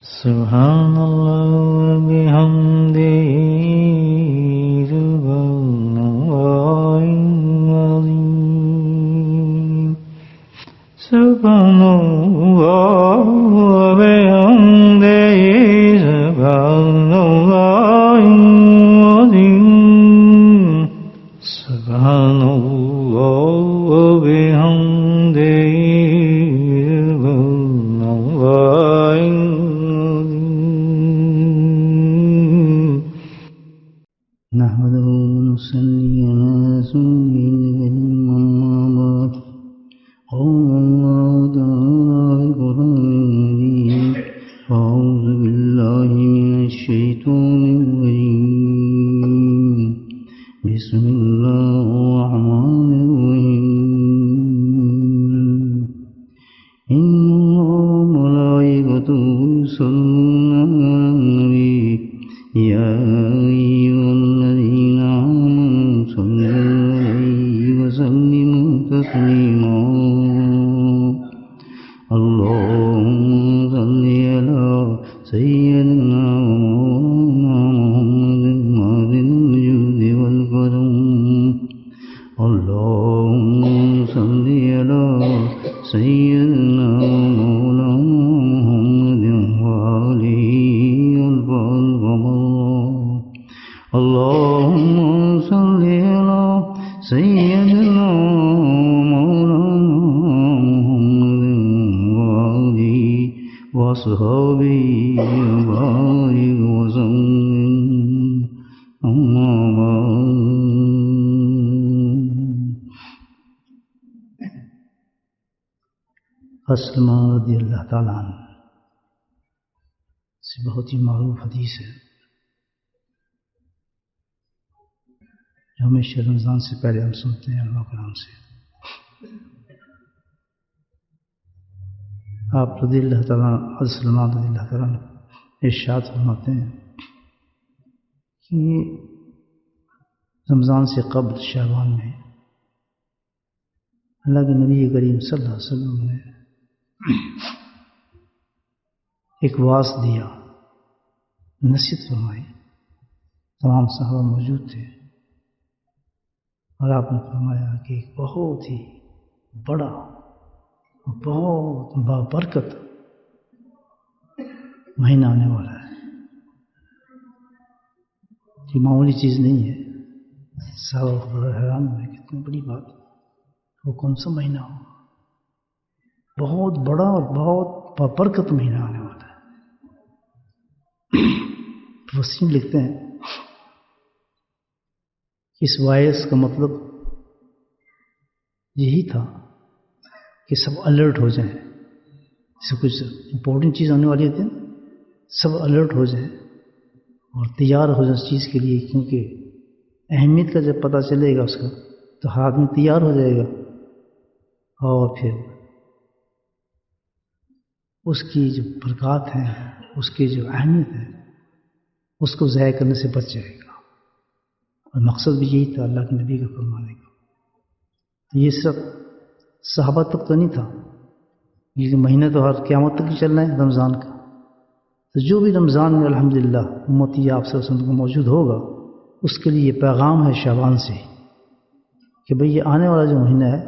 سبحان اللہ بحمدہ سبحان اللہ العظیم سبحان اللہ بحمدہ سبحان اللہ العظیم سبحان اللہ بحمدہ نحمده ونصلي على رسوله الكريم أما بعد قال الله تعالى في القرآن الكريم أعوذ بالله من الشيطان الرجيم بسم الله الرحمن الرحيم إن الله وملائكته يصلون على النبي يا أيها الذين آمنوا صلوا عليه وسلموا تسليما اللهم صل على سيدنا ومولانا محمد الوجود والكرم اللهم صل على سيدنا ومولانا محمد وآله اللهم صل على سيدنا مولانا محمد وآله وصحبه وبارك وسلم أما بعد سلمان رضی اللہ تعالیٰ عنہ سے بہت ہی معروف حدیث ہے جو ہمیشہ رمضان سے پہلے ہم سنتے ہیں اللہ کرام سے. آپ رضی اللہ تعالیٰ سلمان رضی اللہ تعالیٰ ارشاد فرماتے ہیں کہ رمضان سے قبل شعبان میں اللہ کے نبی کریم صلی اللہ علیہ وسلم نے ایک واعظ دیا، نصیحت فرمائی. تمام صحابہ موجود تھے اور آپ نے فرمایا کہ ایک بہت ہی بڑا بہت بابرکت مہینہ آنے والا ہے. یہ معمولی چیز نہیں ہے. صحابہ بڑا حیران ہوئے، کتنی بڑی بات ہے، وہ کون سا مہینہ ہو؟ بہت بڑا اور بہت بابرکت مہینہ آنے والا ہے. وسیم لکھتے ہیں اس وائس کا مطلب یہی تھا کہ سب الرٹ ہو جائیں. جیسے کچھ امپورٹنٹ چیز آنے والی ہوتی ہے، سب الرٹ ہو جائیں اور تیار ہو جائیں اس چیز کے لیے، کیونکہ اہمیت کا جب پتہ چلے گا اس کا تو ہر آدمی تیار ہو جائے گا اور پھر اس کی جو برکات ہیں، اس کی جو اہمیت ہے، اس کو ضائع کرنے سے بچ جائے گا. اور مقصد بھی یہی تھا اللہ کے نبی کا فرمانے کا. یہ سب صحابہ تک تو نہیں تھا، یہ مہینہ تو ہر قیامت تک ہی چلنا ہے رمضان کا. تو جو بھی رمضان میں الحمدللہ امتی آپ صلی اللہ علیہ وسلم کو موجود ہوگا، اس کے لیے یہ پیغام ہے شعبان سے کہ بھئی یہ آنے والا جو مہینہ ہے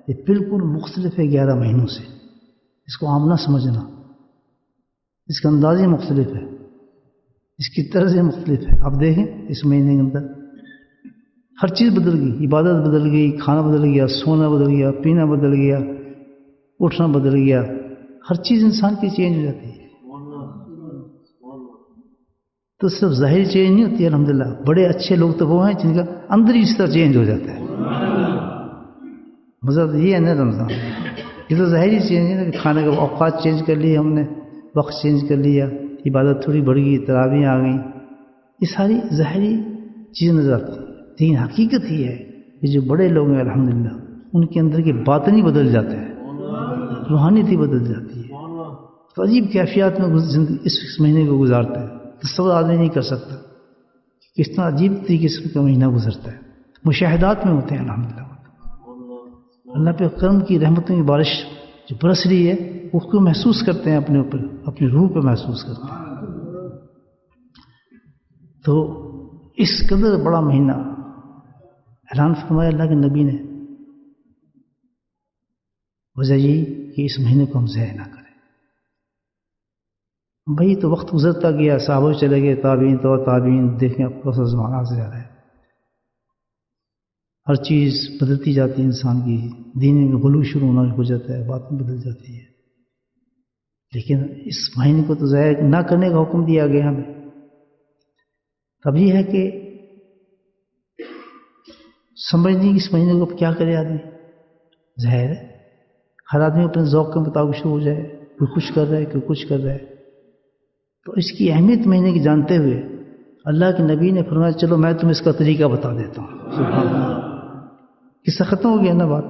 یہ بالکل مختلف ہے 11 مہینوں سے. اس کو عام نہ سمجھنا، اس کا انداز ہی مختلف ہے، اس کی طرز مختلف ہے. آپ دیکھیں اس مہینے کے اندر ہر چیز بدل گئی، عبادت بدل گئی، کھانا بدل گیا، سونا بدل گیا، پینا بدل گیا، اٹھنا بدل گیا، ہر چیز انسان کی چینج ہو جاتی ہے. تو صرف ظاہری چینج نہیں ہوتی ہے الحمدللہ. بڑے اچھے لوگ تو وہ ہیں جن کا اندر ہی اس طرح چینج ہو جاتا ہے. مزہ تو یہ ہے نا رمضان، یہ تو ظاہری چینج ہے نا کہ کھانے کا اوقات چینج کر لیے ہم نے، وقت چینج کر لیا، عبادت تھوڑی بڑھ گئی، تراویح آ گئیں، یہ ساری ظاہری چیز نظر آتی ہے. لیکن حقیقت یہ ہے کہ جو بڑے لوگ ہیں الحمدللہ ان کے اندر کے باطنی بدل جاتے ہیں، روحانیت ہی بدل جاتی ہے. تو عجیب کیفیات میں اس مہینے کو گزارتے ہیں، تصور آدمی نہیں کر سکتا کس طرح عجیب طریقے سے کا مہینہ گزرتا ہے. مشاہدات میں ہوتے ہیں الحمدللہ. اللہ پہ کرم کی رحمتوں کی بارش جو برس رہی ہے اس کو محسوس کرتے ہیں اپنے اوپر، اپنی روح پہ محسوس کرتے ہیں. تو اس قدر بڑا مہینہ اعلان فرمایا اللہ کے نبی نے، وجہ یہ کہ اس مہینے کو ہم ضائع نہ کریں. بھائی تو وقت گزرتا گیا، صحابہ چلے گئے، تابعین تو تابعین، دیکھیں اب کون سا زمانہ سے آ رہا ہے، ہر چیز بدلتی جاتی ہے، انسان کی دین میں غلو شروع ہونا ہو جاتا ہے، باتیں بدل جاتی ہے. لیکن اس مہینے کو تو ضائع نہ کرنے کا حکم دیا گیا ہمیں. اب یہ ہے کہ سمجھنے کی اس مہینے کو اب کیا کرے آدمی. ظاہر ہے ہر آدمی اپنے ذوق کے مطابق شروع ہو جائے، کوئی کچھ کر رہا ہے، کوئی کچھ کر رہا ہے. تو اس کی اہمیت مہینے کی جانتے ہوئے اللہ کے نبی نے فرمایا چلو میں تمہیں اس کا طریقہ بتا دیتا ہوں. سبحان اللہ. قصہ ختم ہو گیا نا، بات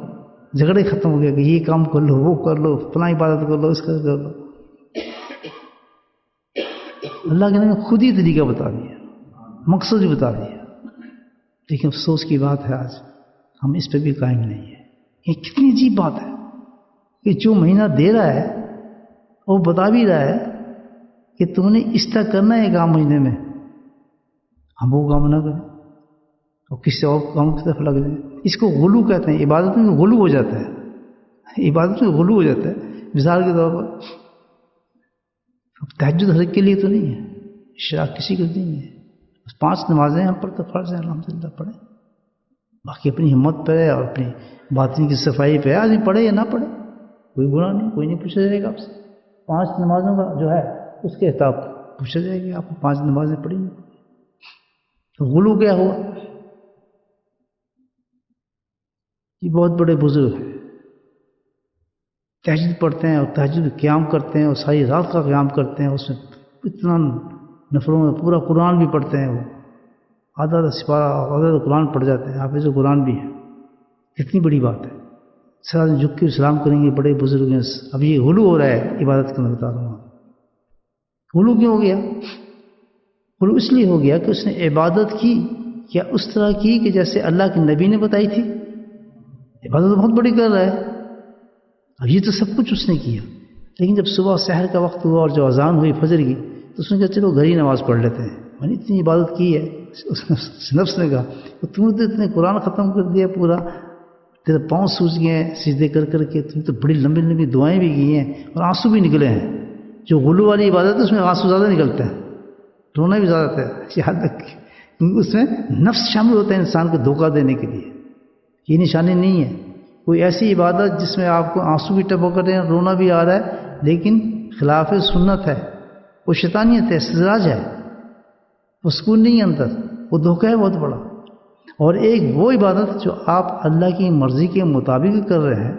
جھگڑے ختم ہو گیا کہ یہ کام کر لو، وہ کر لو، فلاں عبادت کر لو، اس کا کر لو. اللہ کے نبی نے خود ہی طریقہ بتا دیا، مقصد بھی بتا دیا. لیکن افسوس کی بات ہے آج ہم اس پہ بھی قائم نہیں ہیں. یہ کتنی عجیب بات ہے کہ جو مہینہ دے رہا ہے وہ بتا بھی رہا ہے کہ تم نے اس طرح کرنا ہے کام مہینے میں، ہم وہ کام نہ کریں اور کسی اور کام کی طرف لگ جائیں. اس کو غلو کہتے ہیں. عبادت میں غلو ہو جاتا ہے، عبادت میں غلو ہو جاتا ہے. مثال کے طور پر تہجد ہر ایک کے لیے تو نہیں ہے، اشراق کسی کو نہیں ہے. 5 نمازیں ہم پر تو فرض ہے، الحمدللہ پڑھیں. باقی اپنی ہمت پہ اور اپنی باطن کی صفائی پہ آدمی پڑھے یا نہ پڑھے، کوئی برا نہیں، کوئی نہیں پوچھا جائے گا آپ سے. 5 نمازوں کا جو ہے اس کے حساب پوچھا جائے گا آپ کو 5 نمازیں پڑھی ہیں. تو غلو کیا ہوا؟ یہ بہت بڑے بزرگ ہیں، تہجد پڑھتے ہیں اور تہجد قیام کرتے ہیں اور ساری رات کا قیام کرتے ہیں. اس میں اتنا نفروں میں پورا قرآن بھی پڑھتے ہیں، وہ آدھا سپارہ آدھا قرآن پڑھ جاتے ہیں، حافظ قرآن بھی ہیں. کتنی بڑی بات ہے. سر جھک کے سلام کریں گے، بڑے بزرگ ہیں. اب یہ غلو ہو رہا ہے عبادت کا، میں بتا رہا ہوں. غلو کیوں ہو گیا؟ غلو اس لیے ہو گیا کہ اس نے عبادت کی کیا اس طرح کی کہ جیسے اللہ کے نبی نے بتائی تھی. عبادت تو بہت بڑی کر رہا ہے، اب یہ تو سب کچھ اس نے کیا. لیکن جب صبح سحر کا وقت ہوا اور جو اذان ہوئی فجر کی تو اس نے کہا چلو گھر ہی نماز پڑھ لیتے ہیں. میں نے اتنی عبادت کی ہے. اس نفس نے کہا تم نے تو اتنے قرآن ختم کر دیا پورا، تیرے پاؤں سوج گئے ہیں سجدے کر کر کے، تم تو بڑی لمبی لمبی دعائیں بھی کی ہیں اور آنسو بھی نکلے ہیں. جو غلو والی عبادت ہے اس میں آنسو زیادہ نکلتے ہیں، رونا بھی زیادہ ہے. یاد رکھیں اس میں نفس شامل ہوتا ہے انسان کو دھوکہ دینے کے لیے. یہ نشانی نہیں ہے کوئی ایسی عبادت جس میں آپ کو آنسو بھی ٹپک رہے ہیں، رونا بھی آ رہا ہے، لیکن خلاف سنت ہے، وہ شیطانیت ہے، استدراج ہے، وہ سکون نہیں ہے اندر، وہ دھوکہ ہے بہت بڑا. اور ایک وہ عبادت جو آپ اللہ کی مرضی کے مطابق کر رہے ہیں،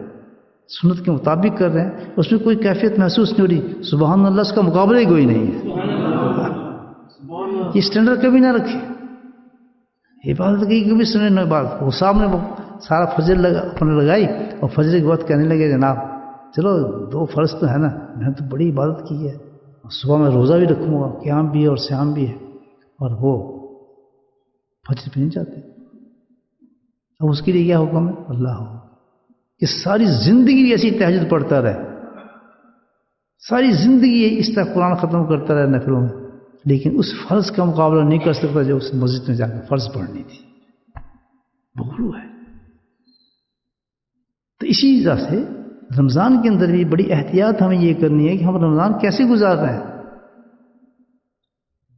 سنت کے مطابق کر رہے ہیں، اس میں کوئی کیفیت محسوس نہیں ہو رہی. سبحان اللہ، اس کا مقابلہ ہی کوئی نہیں ہے. یہ اسٹینڈرڈ کبھی نہ رکھیں. عبادت کی کبھی سنیں نہ بات. وہ سامنے وہ سارا فجر لگائی اور فجر کے وقت کہنے لگے جناب چلو 2 فرض تو ہے نا، میں نے تو بڑی عبادت کی ہے، صبح میں روزہ بھی رکھوں گا، قیام بھی ہے اور سیام بھی ہے، اور وہ فجر پہ نہیں جاتے. اب اس کے لیے کیا حکم ہے؟ اللہ ہو کہ ساری زندگی ایسی تہجد پڑھتا رہے، ساری زندگی اس طرح قرآن ختم کرتا رہے نفلوں میں، لیکن اس فرض کا مقابلہ نہیں کر سکتا جو اس مسجد میں جا کے فرض پڑھنی تھی. بغلو ہے. تو اسی وجہ سے رمضان کے اندر بھی بڑی احتیاط ہمیں یہ کرنی ہے کہ ہم رمضان کیسے گزار رہے ہیں.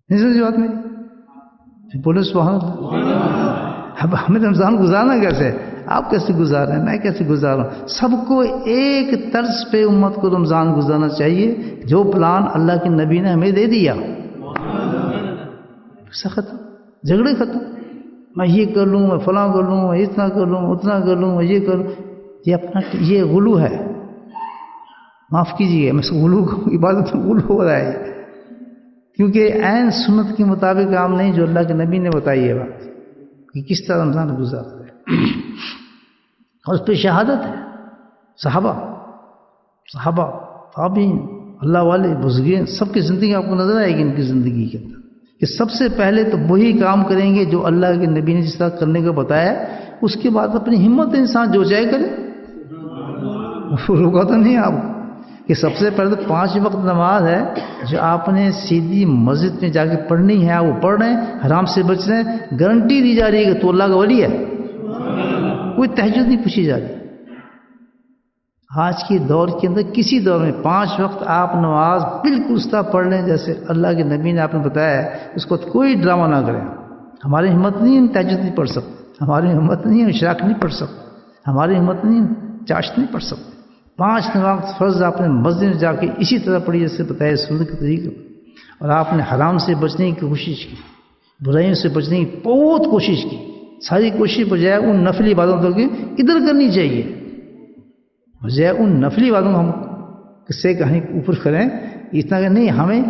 نہیں سمجھ بات میری؟ بولے سبحان اللہ. اب ہمیں رمضان گزارنا کیسے؟ آپ کیسے گزار رہے ہیں، میں کیسے گزار رہا ہوں. سب کو ایک طرز پہ امت کو رمضان گزارنا چاہیے، جو پلان اللہ کے نبی نے ہمیں دے دیا. ختم، جھگڑے ختم. میں یہ کر لوں، میں فلاں کر لوں، میں اتنا کر لوں، اتنا کر لوں، میں یہ کر لوں. یہ اپنا یہ غلو ہے. معاف کیجیے، میں غلو عبادت میں غلو ہو رہا ہے، کیونکہ عین سنت کے مطابق کام نہیں جو اللہ کے نبی نے بتائی ہے بات کہ کس طرح رمضان گزارتا ہے. اور اس پہ شہادت ہے. صحابہ تابعین، اللہ والے بزرگین، سب کی زندگی آپ کو نظر آئے گی ان کی زندگی کے اندر کہ سب سے پہلے تو وہی کام کریں گے جو اللہ کے نبی نے جس طرح کرنے کو بتایا. اس کے بعد اپنی ہمت انسان جو چاہے کرے. روکا تو نہیں آپ کہ سب سے پہلے تو 5 وقت نماز ہے جو آپ نے سیدھی مسجد میں جا کے پڑھنی ہے، آپ وہ پڑھ رہے ہیں، حرام سے بچ رہے ہیں، گارنٹی دی جا رہی ہے کہ تو اللہ کا ولی ہے، کوئی تہجد نہیں پوچھی جا رہی۔ آج کے دور کے اندر کسی دور میں 5 وقت آپ نماز بالکل اس طرح پڑھ لیں جیسے اللہ کے نبی نے آپ نے بتایا ہے، اس کو کوئی ڈرامہ نہ کریں۔ ہماری ہمت نہیں، ہم تہجد نہیں پڑھ سکتے، ہماری ہمت نہیں، ہم اشراق نہیں پڑھ سکتے، ہماری ہمت نہیں، چاشت نہیں پڑھ سکتے۔ 5 نماز فرض آپ نے مسجد میں جا کے اسی طرح پڑھی جیسے بتایا سنت کے طریقے، اور آپ نے حرام سے بچنے کی کوشش کی، برائیوں سے بچنے کی بہت کوشش کی۔ ساری کوشش بجائے ان نفلی عبادتوں کی ادھر کرنی چاہیے، بجائے ان نفلی عبادتوں کو ہم قصے کہیں اوپر کریں، اتنا کہ نہیں، ہمیں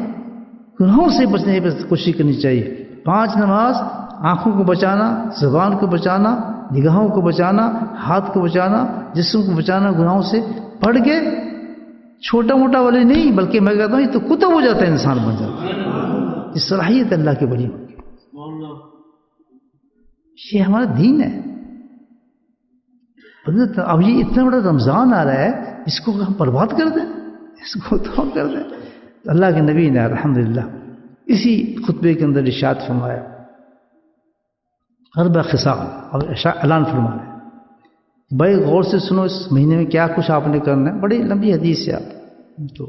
گناہوں سے بچنے کی کوشش کرنی چاہیے۔ 5 نماز آنکھوں کو بچانا، زبان کو بچانا، نگاہوں کو بچانا، ہاتھ کو بچانا، جسم کو بچانا گناہوں سے، پڑھ کے چھوٹا موٹا ولی نہیں بلکہ میں کہتا ہوں یہ تو کتب ہو جاتا ہے، انسان بن جاتا ہے۔ یہ صلاحیت اللہ کے ولی ہوگی، یہ ہمارا دین ہے۔ اب یہ اتنا بڑا رمضان آ رہا ہے، اس کو ہم برباد کر دیں، اس کو تو کر دیں۔ اللہ کے نبی نے الحمدللہ اسی خطبے کے اندر ارشاد فرمایا، 4 خصال اور اعلان فرمایا، بڑے غور سے سنو اس مہینے میں کیا کچھ آپ نے کرنا ہے۔ بڑی لمبی حدیث ہے، تو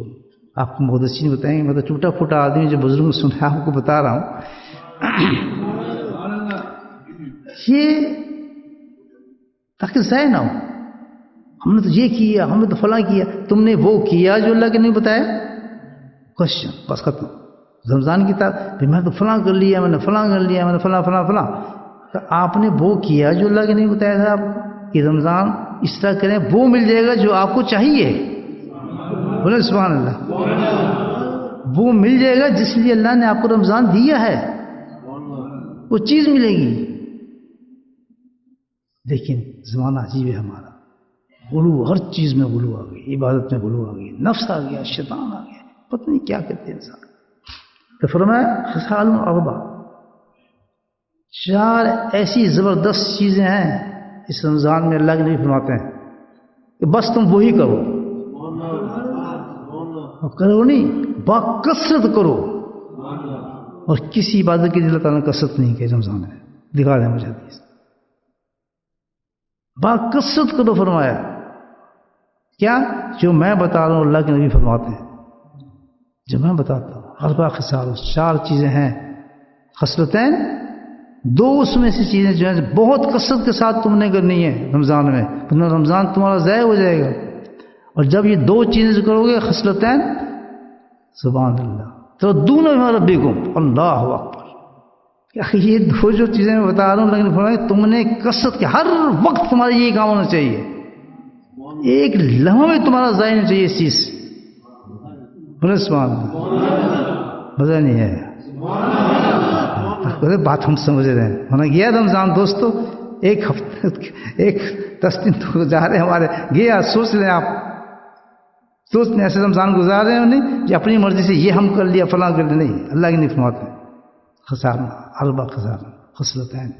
آپ کو محدثین بتائیں گے، مطلب ٹوٹا پھوٹا آدمی جو بزرگ سنا آپ کو بتا رہا ہوں، یہ تاکہ ضائع نہ ہو۔ ہم نے تو یہ کیا، ہم نے تو فلاں کیا، تم نے وہ کیا جو اللہ کے نہیں بتایا، کوشچن بس ختم۔ رمضان کی طرح میں تو فلاں کر لیا، میں نے فلاں کر لیا، میں نے فلاں فلاں فلاں، تو آپ نے وہ کیا جو اللہ کے نہیں بتایا تھا آپ کو کہ رمضان اس طرح کریں، وہ مل جائے گا جو آپ کو چاہیے، بولے سبحان اللہ، وہ مل جائے گا جس لیے اللہ نے آپ کو رمضان دیا ہے، وہ چیز ملے گی۔ لیکن زمانہ عجیب ہے ہمارا، غلو، ہر چیز میں غلو آ گئی، عبادت میں غلو آ گئی، نفس آ گیا، شیطان آ گیا، پتہ نہیں کیا کہتے ہیں انسان۔ تو فرمایا خصال 4، 4 ایسی زبردست چیزیں ہیں اس رمضان میں، اللہ کے نبی فرماتے ہیں کہ بس تم وہی کرو، کرو نہیں، باکثرت کرو، اور کسی عبادت کی اللہ تعالیٰ نے کثرت نہیں کی رمضان میں، دکھا دیں مجھے حدیث، باکثرت کرو۔ فرمایا کیا؟ جو میں بتا رہا ہوں اللہ کے نبی فرماتے ہیں، جو میں بتاتا ہوں، 4 خصال، 4 چیزیں ہیں، خصلتین، 2 اس میں سے چیزیں جو ہیں بہت کثرت کے ساتھ تم نے کرنی ہے رمضان میں، ورنہ رمضان تمہارا ضائع ہو جائے گا۔ اور جب یہ 2 چیزیں کرو گے، خصلتین، سبحان اللہ، تو دونوں میں ربکم، اللہ اکبر، یہ 2 جو چیزیں میں بتا رہا ہوں لیکن فرمایا تم نے کثرت کے، ہر وقت تمہارا یہ کام ہونا چاہیے، ایک لمحہ میں تمہارا ضائع نہیں چاہیے اس چیز، بولے سبحان اللہ، مزہ نہیں ہے، بات ہم سمجھ رہے ہیں۔ ہونا گیا رمضان دوستو، 1 ہفتے، 10 دن تو گزار رہے ہمارے، گیا، سوچ لیں آپ، سوچ لیں ایسے رمضان گزار رہے ہیں نہیں کہ اپنی مرضی سے یہ ہم کر لیا فلاں کر لیا، نہیں، اللہ کے نہیں فرماتے ہیں خصال 4 خصال، خصلتین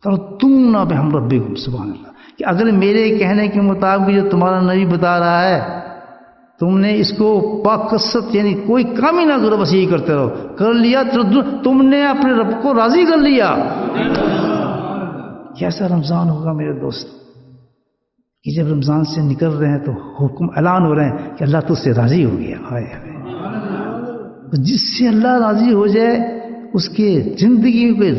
ترتون بحمد ربکم، سبحان اللہ، کہ اگر میرے کہنے کے مطابق جو تمہارا نبی بتا رہا ہے تم نے اس کو باکثرت، یعنی کوئی کام ہی نہ کرو، بس یہی کرتے رہو، کر لیا تو تم نے اپنے رب کو راضی کر لیا۔ کیسا رمضان ہوگا میرے دوست کہ جب رمضان سے نکل رہے ہیں تو حکم اعلان ہو رہے ہیں کہ اللہ تجھ سے راضی ہو گیا، جس سے اللہ راضی ہو جائے اس کے زندگی میں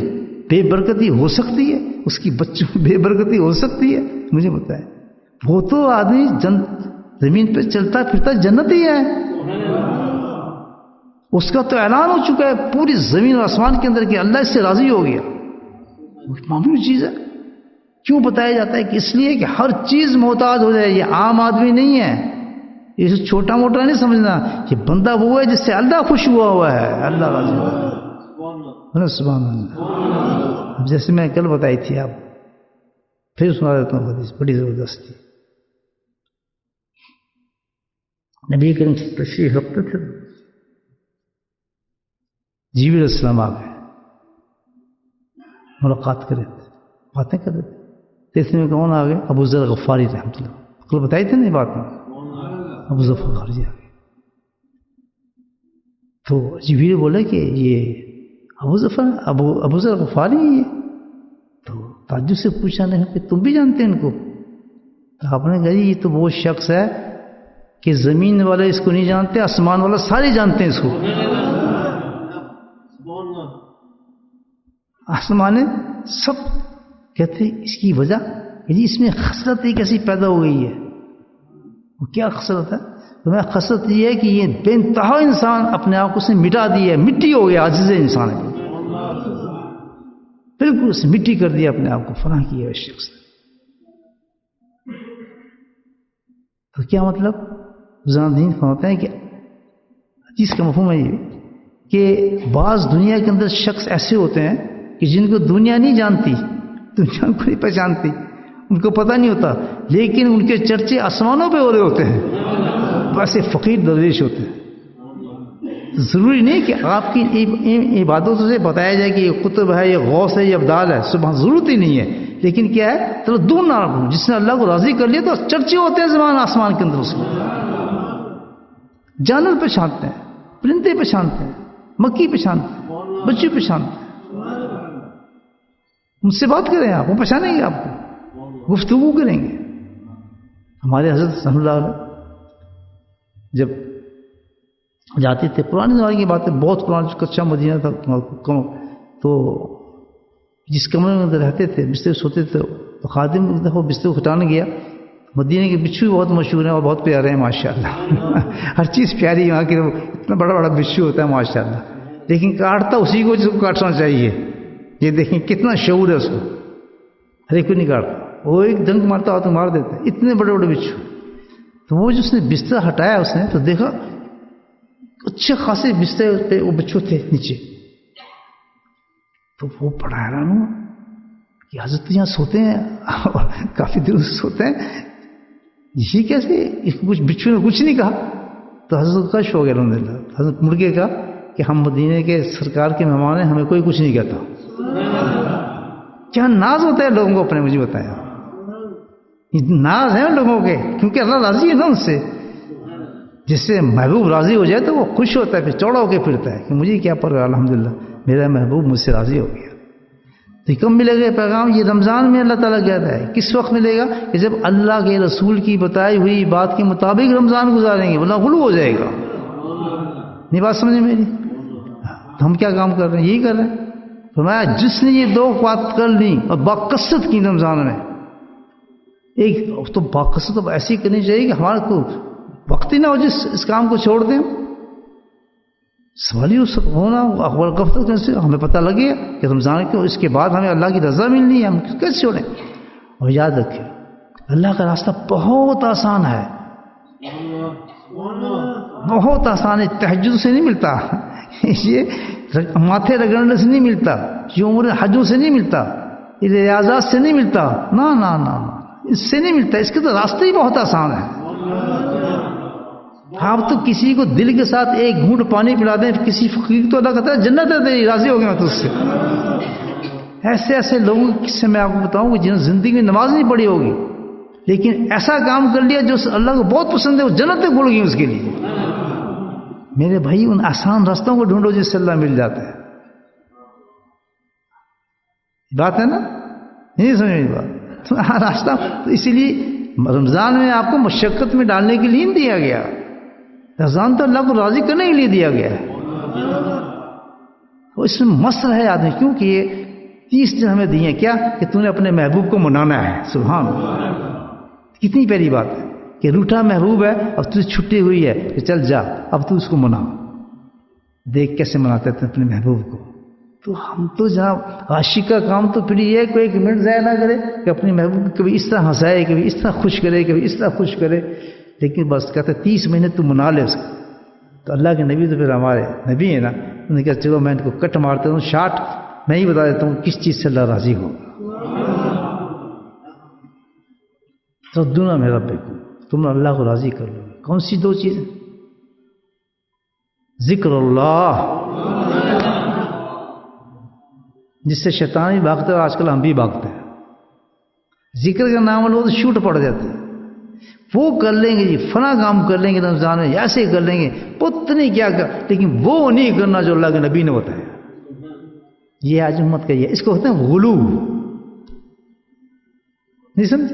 بے برکتی ہو سکتی ہے، اس کی بچوں میں بے برکتی ہو سکتی ہے، مجھے بتائیں، وہ تو آدمی زمین پہ چلتا پھرتا جنتی ہے، اس کا تو اعلان ہو چکا ہے پوری زمین اور آسمان کے اندر کہ اللہ اس سے راضی ہو گیا، معمولی چیز ہے۔ کیوں بتایا جاتا ہے کہ اس لیے کہ ہر چیز محتاج ہو جائے، یہ عام آدمی نہیں ہے، اسے چھوٹا موٹا نہیں سمجھنا، یہ بندہ وہ ہے جس سے اللہ خوش ہوا ہے، اللہ راضی ہوا ہے، سبحان اللہ۔ جیسے میں کل بتائی تھی، آپ پھر سنا دیتا ہوں حدیث، بڑی زبردست تھی۔ نبی کریم تشریف رکھتے تھے، جبریل علیہ السلام آ گئے، ملاقات کرے تھے، باتیں کر رہے تھے، تو اس میں کون آ گئے؟ ابو ذر غفاری رحمۃ اللہ، کل بتائی تھی نا یہ بات میں، ابو ظفر غفاری آ گئے. تو جبریل بولے کہ یہ ابو ذر غفاری ہے یہ. تو تعجب سے پوچھا نہیں کہ تم بھی جانتے ہیں ان کو؟ تو آپ نے کہا یہ تو وہ شخص ہے کہ زمین والے اس کو نہیں جانتے، آسمان والا سارے جانتے ہیں اس کو. آسمان سب کہتے ہیں اس کی وجہ یعنی اس میں خصلت ایک ایسی پیدا ہو گئی ہے. وہ کیا خصلت ہے؟ تو میں خصلت یہ ہے کہ یہ بے انتہا انسان اپنے آپ کو اس نے مٹا دیا ہے، مٹی ہو گیا، عاجز انسان ہے بالکل، اس نے مٹی کر دیا اپنے آپ کو، فنا کیا اس شخص نے. تو کیا مطلب؟ دین فرماتے ہیں کہ جس کا مفہوم ہے یہ کہ بعض دنیا کے اندر شخص ایسے ہوتے ہیں کہ جن کو دنیا نہیں جانتی، دنیا کو نہیں پہچانتی، ان کو پتہ نہیں ہوتا، لیکن ان کے چرچے آسمانوں پہ ہو رہے ہوتے ہیں. ویسے فقیر درویش ہوتے ہیں. ضروری نہیں کہ آپ کی عبادتوں سے بتایا جائے کہ یہ قطب ہے، یہ غوث ہے، یہ ابدال ہے، سبحان، ضرورت ہی نہیں ہے. لیکن کیا ہے، چلو دور نہ رکھوں، جس نے اللہ کو راضی کر لیا تو چرچے ہوتے ہیں زمان آسمان کے اندر. اس کو جانور پہچانتے ہیں، پرندے پہچانتے ہیں، مکھی پہچانتے ہیں، بچے پہچانتے ہیں. ان سے بات کریں آپ، وہ پہچانیں گے آپ کو، گفتگو کریں گے. ہمارے حضرت رحمۃ اللہ علیہ جب جاتے تھے، پرانے زمانے کی بات ہے، بہت پرانا کچا مدینہ تھا، تو جس کمرے میں رہتے تھے، بستر سوتے تھے، تو خادم ایک دفعہ بستر کھٹانے گیا. مدینے کے بچھو بھی بہت مشہور ہیں اور بہت پیارے ہیں ماشاءاللہ. ہر چیز پیاری ہے وہاں کی، اتنا بڑا بڑا بچھو ہوتا ہے ماشاءاللہ، لیکن کاٹتا اسی کو جس کو کاٹنا چاہیے. یہ دیکھیں کتنا شعور ہے اس کو، ہر ایک کو نہیں کاٹتا، وہ ایک ڈنک مارتا ہوا تو مار دیتا ہے، اتنے بڑے بڑے بچھو. تو وہ جس نے بستر ہٹایا اس نے تو دیکھا اچھے خاصے بستر پہ وہ بچھو تھے نیچے. تو وہ بڑا حیران ہوا کہ حضرت یہاں سوتے ہیں، کافی دیر سے سوتے ہیں، یہ کیسے؟ کچھ بچھو نے کچھ نہیں کہا. تو حضرت کا شوق ہے الحمد للہ. حضرت مڑ کے کہا کہ ہم مدینے کے سرکار کے مہمان ہیں، ہمیں کوئی کچھ نہیں کہتا. کیا ناز ہوتا ہے لوگوں کو اپنے، مجھے بتایا. ناز ہے لوگوں کے، کیونکہ اللہ راضی ہے نا ان سے. جس سے محبوب راضی ہو جائے تو وہ خوش ہوتا ہے، پھر چوڑا ہو کے پھرتا ہے کہ مجھے کیا پرواہ، الحمدللہ میرا محبوب مجھ سے راضی ہو گیا. تو کب ملے گا پیغام؟ یہ رمضان میں اللہ تعالیٰ کہتا ہے. کس وقت ملے گا؟ کہ جب اللہ کے رسول کی بتائی ہوئی بات کے مطابق رمضان گزاریں گے، ورنہ غلو ہو جائے گا. نہیں بات سمجھے میری؟ تو ہم کیا کام کر رہے ہیں؟ یہی کر رہے ہیں. فرمایا جس نے یہ دو بات کر لی اور باقصد کی رمضان میں، ایک تو باقصد تو ایسی کرنی چاہیے کہ ہمارا کو وقت ہی نہ ہو جس اس کام کو چھوڑ دیں. سوال ہی ہونا غفلت سے ہمیں پتہ لگے کہ رمضان کو اس کے بعد ہمیں اللہ کی رضا ملنی ہے، ہم کیسے چھوڑیں؟ اور یاد رکھیں اللہ کا راستہ بہت آسان ہے، بہت آسان ہے. تہجد سے نہیں ملتا، یہ ماتھے رگڑنے سے نہیں ملتا، یہ عمر حجوں سے نہیں ملتا، یہ ریاضات سے نہیں ملتا، نہ نہ نہ اس سے نہیں ملتا. اس کے تو راستے ہی بہت آسان ہے. آپ تو کسی کو دل کے ساتھ ایک گھونٹ پانی پلا دیں، کسی فقیر تو اللہ کہتا ہے جنت ہے تیری، راضی ہو گیا تو اس سے. ایسے ایسے لوگوں کے قصے میں آپ کو بتاؤں کہ جنہوں نے زندگی میں نماز نہیں پڑھی ہوگی لیکن ایسا کام کر لیا جو اللہ کو بہت پسند ہے، وہ جنت تک بھول گئی اس کے لیے. میرے بھائی ان آسان راستوں کو ڈھونڈو جس سے اللہ مل جاتا ہے. بات ہے نا؟ نہیں سمجھ میری بات؟ راستہ تو اسی لیے رمضان میں آپ کو مشقت میں ڈالنے کے لیے دیا گیا. رمضان تو اللہ کو راضی کرنے کے لیے دیا گیا ہے. وہ اس میں مست ہے آدمی، کیونکہ یہ 30 دن ہمیں دیے کیا کہ تو نے اپنے محبوب کو منانا ہے. سبحان اللہ، کتنی پیاری بات ہے کہ روٹھا محبوب ہے، اب تجھے چھٹی ہوئی ہے کہ چل جا اب تو اس کو منا. دیکھ کیسے مناتے تھے اپنے محبوب کو. تو ہم تو جناب عاشق کا کام تو پھر یہ کوئی ایک منٹ ضائع نہ کرے کہ اپنے محبوب کو کبھی اس طرح ہنسائے، کبھی اس طرح خوش کرے، کبھی اس طرح خوش کرے. لیکن بس کہتے 30 مہینے تو منا لے اس کو. تو اللہ کے نبی تو پھر ہمارے نبی ہیں نا، انہوں نے کہا چلو میں ان کو کٹ مارتا ہوں، شارٹ میں ہی بتا دیتا ہوں کس چیز سے اللہ راضی ہو. تو دونوں میں رب تم اللہ کو راضی کر لو. کون سی 2 چیزیں؟ ذکر اللہ، جس سے شیطان بھی بھاگتا ہے اور آج کل ہم بھی بھاگتے ہیں. ذکر کا نام لو تو شوٹ پڑ جاتے ہیں. وہ کر لیں گے جی، فلاں کام کر لیں گے رمضان میں، ایسے کر لیں گے، پتہ نہیں کیا کر، لیکن وہ نہیں کرنا جو اللہ کے نبی نے بتایا. یہ آج امت کا یہ، اس کو کہتے ہیں غلو. نہیں سمجھ؟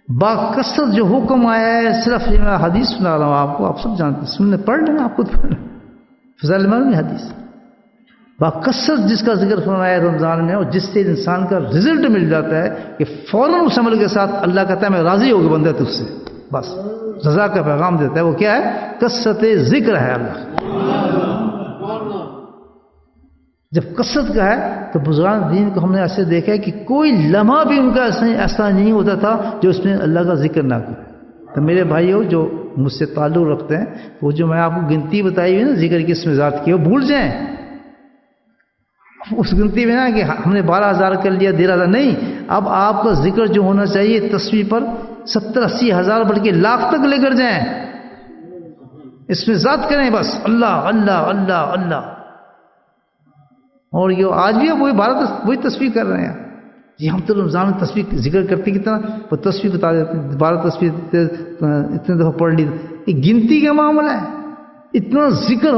باکثرت جو حکم آیا ہے، صرف یہ میں حدیث سنا رہا ہوں آپ کو، آپ سب جانتے ہیں، سننے پڑھ لیں آپ خود پڑھ لیں، فضائل المعاد میں حدیث. باکثرت جس کا ذکر فرمایا ہے رمضان میں، اور جس سے انسان کا رزلٹ مل جاتا ہے کہ فوراً اس عمل کے ساتھ اللہ کہتا ہے میں راضی ہو کے بندہ تجھ سے، بس رضا کا پیغام دیتا ہے. وہ کیا ہے؟ کثرت ذکر ہے اللہ. جب کثرت کا ہے تو بزرگان دین کو ہم نے ایسے دیکھا ہے کہ کوئی لمحہ بھی ان کا ایسا نہیں ہوتا تھا جو اس میں اللہ کا ذکر نہ کرے. تو میرے بھائیوں جو مجھ سے تعلق رکھتے ہیں، وہ جو میں آپ کو گنتی بتائی ہوئی نا ذکر کی اس میں ذات کی، وہ بھول جائیں اس گنتی میں نا کہ ہم نے 12,000 کر لیا 13,000 نہیں. اب آپ کا ذکر جو ہونا چاہیے تسبیح پر 70-80 ہزار بلکہ لاکھ تک لے کر جائیں. اس میں ذات کریں بس اللہ اللہ اللہ اللہ. اور یہ آج بھی وہی وہی تسبیح کر رہے ہیں. جی ہم تو رمضان میں تسبیح ذکر کرتے کتنا، وہ تسبیح بتا دیتے ہیں 12 تسبیح اتنے دفعہ پڑھ لی. یہ گنتی کا معاملہ ہے. اتنا ذکر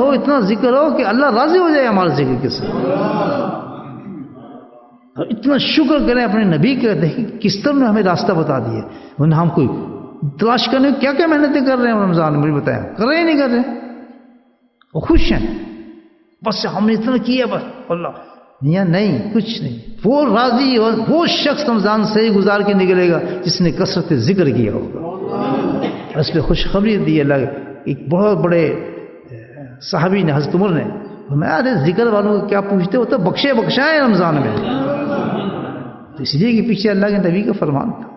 ہو کہ اللہ راضی ہو جائے ہمارے ذکر کے ساتھ. اور اتنا شکر کریں اپنے نبی کے، دیکھیں کس طرح نے ہمیں راستہ بتا دیا. ورنہ ہم کوئی تلاش کرنے کیا کیا محنتیں کر رہے ہیں رمضان میں، مجھے بتائیں کر رہے ہیں نہیں کر رہے ہیں. وہ خوش ہیں بس ہم نے اتنا کیا بس اللہ میاں، نہیں کچھ نہیں. وہ راضی اور وہ شخص رمضان صحیح گزار کے نکلے گا جس نے کثرت ذکر کیا ہوگا. اس پہ خوشخبری دی اللہ. ایک بہت بڑے صحابی نے حضرت عمر نے، میں ارے ذکر والوں کو کیا پوچھتے ہو، تو بخشائیں رمضان میں. تو اس لیے کہ پیچھے اللہ کے نبی کا فرمان تھا.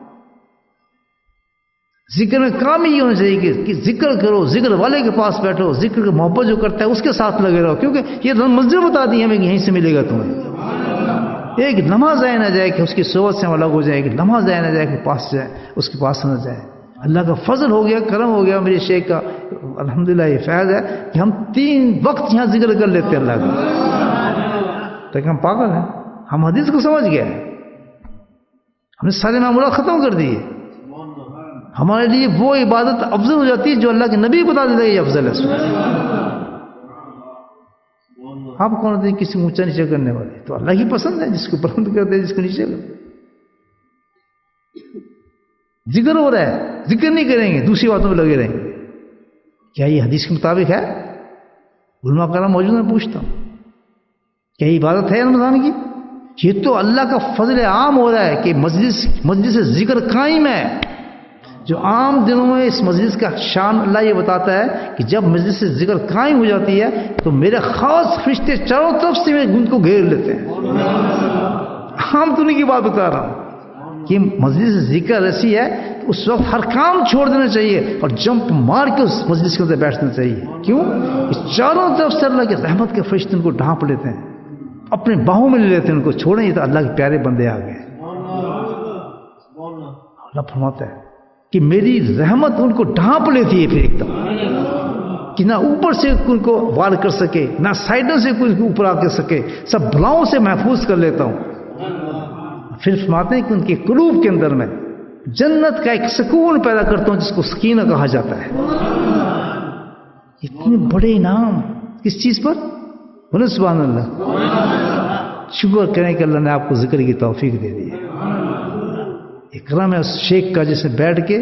ذکر میں کام ہی ہونا چاہیے کہ ذکر کرو، ذکر والے کے پاس بیٹھو، ذکر کی محبت جو کرتا ہے اس کے ساتھ لگے رہو، کیونکہ یہ منزل بتا دی ہمیں کہ یہیں سے ملے گا تمہیں. ایک نماز ضائع نہ جائے کہ اس کی صحبت سے ہم الگ ہو جائے، ایک نماز ضائع نہ جائے کہ پاس جائے، اس کے پاس نہ جائے. اللہ کا فضل ہو گیا، کرم ہو گیا میرے شیخ کا الحمدللہ یہ فیض ہے کہ ہم 3 وقت یہاں ذکر کر لیتے ہیں اللہ کا. لیکن ہم پاگل ہیں، ہم حدیث کو سمجھ گئے، ہم نے سارے معمولات ختم کر دیے. ہمارے لیے وہ عبادت افضل ہو جاتی ہے جو اللہ کے نبی بتا دیتا ہے یہ افضل ہے. آپ کون ہوتے ہیں کسی اونچا نیچے کرنے والے؟ تو اللہ کی پسند ہے، جس کو پسند کرتے ہیں جس کو نیچے کرتے. ذکر ہو رہا ہے، ذکر نہیں کریں گے، دوسری باتوں میں لگے رہیں گے. کیا یہ حدیث کے مطابق ہے؟ علماء کرام موجود میں پوچھتا ہوں، کیا یہ عبادت ہے رمضان کی؟ یہ تو اللہ کا فضل عام ہو رہا ہے کہ مجلس ذکر قائم ہے. جو عام دنوں میں اس مجلس کا شان اللہ یہ بتاتا ہے کہ جب مجلس ذکر قائم ہو جاتی ہے تو میرے خاص فرشتے چاروں طرف سے ان کو گھیر لیتے ہیں. عام دنوں کی بات بتا رہا ہوں کہ مجلس ذکر ایسی ہے کہ اس وقت ہر کام چھوڑ دینا چاہیے اور جمپ مار کے اس مجلس کے اندر بیٹھنا چاہیے. کیوں؟ اس چاروں طرف سے اللہ کے رحمت کے فرشتے ان کو ڈھانپ لیتے ہیں، اپنے باہوں میں لے لیتے ہیں، ان کو چھوڑیں. یہ تو اللہ کے پیارے بندے آ گئے. اللہ فرماتا ہے کہ میری رحمت ان کو ڈھانپ لیتی ہے پھر ایک دم، کہ نہ اوپر سے ان کو وار کر سکے، نہ سائڈوں سے کوئی اوپر آ کے سکے، سب بلاؤں سے محفوظ کر لیتا ہوں. پھر فرماتے ہیں کہ ان کے قلوب کے اندر میں جنت کا ایک سکون پیدا کرتا ہوں جس کو سکینہ کہا جاتا ہے. اتنے بڑے انعام کس چیز پر؟ بولے سبحان اللہ. شکر کریں کہ اللہ نے آپ کو ذکر کی توفیق دے دی ہے. اکرم ہے اس شیخ کا جس نے بیٹھ کے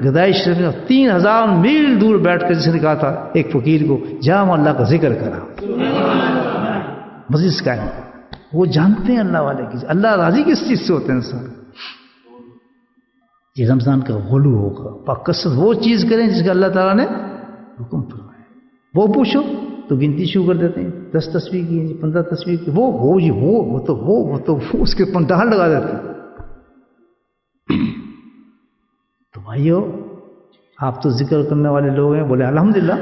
گدائی شریف میں 3000 میل دور بیٹھ کر جس نے کہا تھا ایک فقیر کو جا اللہ کا ذکر کرا، مزید کا ہے. وہ جانتے ہیں اللہ والے کی اللہ راضی کس چیز سے ہوتے ہیں انسان. یہ رمضان کا غلو ہوگا، باکثرت وہ چیز کریں جس کا اللہ تعالیٰ نے حکم فرمایا. وہ پوچھو تو گنتی شروع کر دیتے ہیں، 10 تسبیح کی 15 تسبیح کی، وہ تو اس کے پنڈال لگا دیتے ہیں. تو بھائیو آپ تو ذکر کرنے والے لوگ ہیں، بولے الحمدللہ.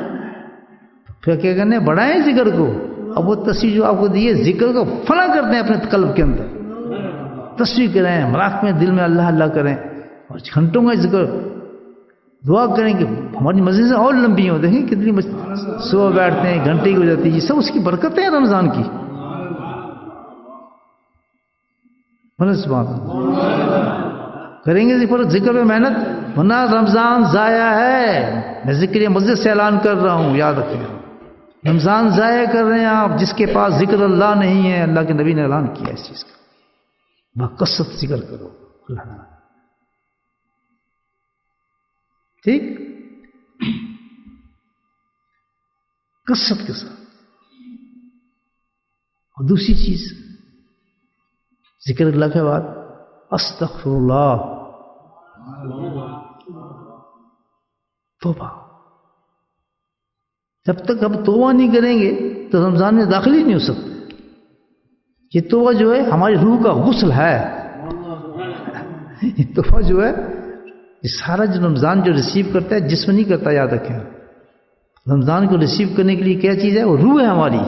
پھر کیا کرنے؟ بڑھائیں ذکر کو. اب وہ تصویر جو آپ کو دی ہے ذکر کو فنا کرتے ہیں اپنے قلب کے اندر. تصویر کریں، مراق میں دل میں اللہ اللہ کریں اور گھنٹوں کا ذکر. دعا کریں کہ ہماری مجلسیں اور لمبی ہوں. دیکھیں کتنی صبح بیٹھتے ہیں گھنٹے کی ہو جاتی ہے. یہ سب اس کی برکتیں ہیں رمضان کی. سبحان اللہ. کریں گے ذکر پہ محنت، ورنہ رمضان ضائع ہے. میں ذکر مسجد سے اعلان کر رہا ہوں، یاد رکھیں. رمضان ضائع کر رہے ہیں آپ، جس کے پاس ذکر اللہ نہیں ہے. اللہ کے نبی نے اعلان کیا اس چیز کا، بکثرت ذکر کرو اللہ تعالیٰ. ٹھیک، کثرت کے ساتھ. اور دوسری چیز ذکر اللہ کے بعد استغفر اللہ، توبہ. جب تک ہم توبہ نہیں کریں گے تو رمضان میں داخل ہی نہیں ہو سکتے. یہ توبہ جو ہے ہماری روح کا غسل ہے. یہ توبہ جو ہے یہ سارا جو رمضان جو ریسیو کرتا ہے جسم نہیں کرتا. یاد رکھیں، رمضان کو ریسیو کرنے کے لیے کیا چیز ہے؟ وہ روح ہے ہماری،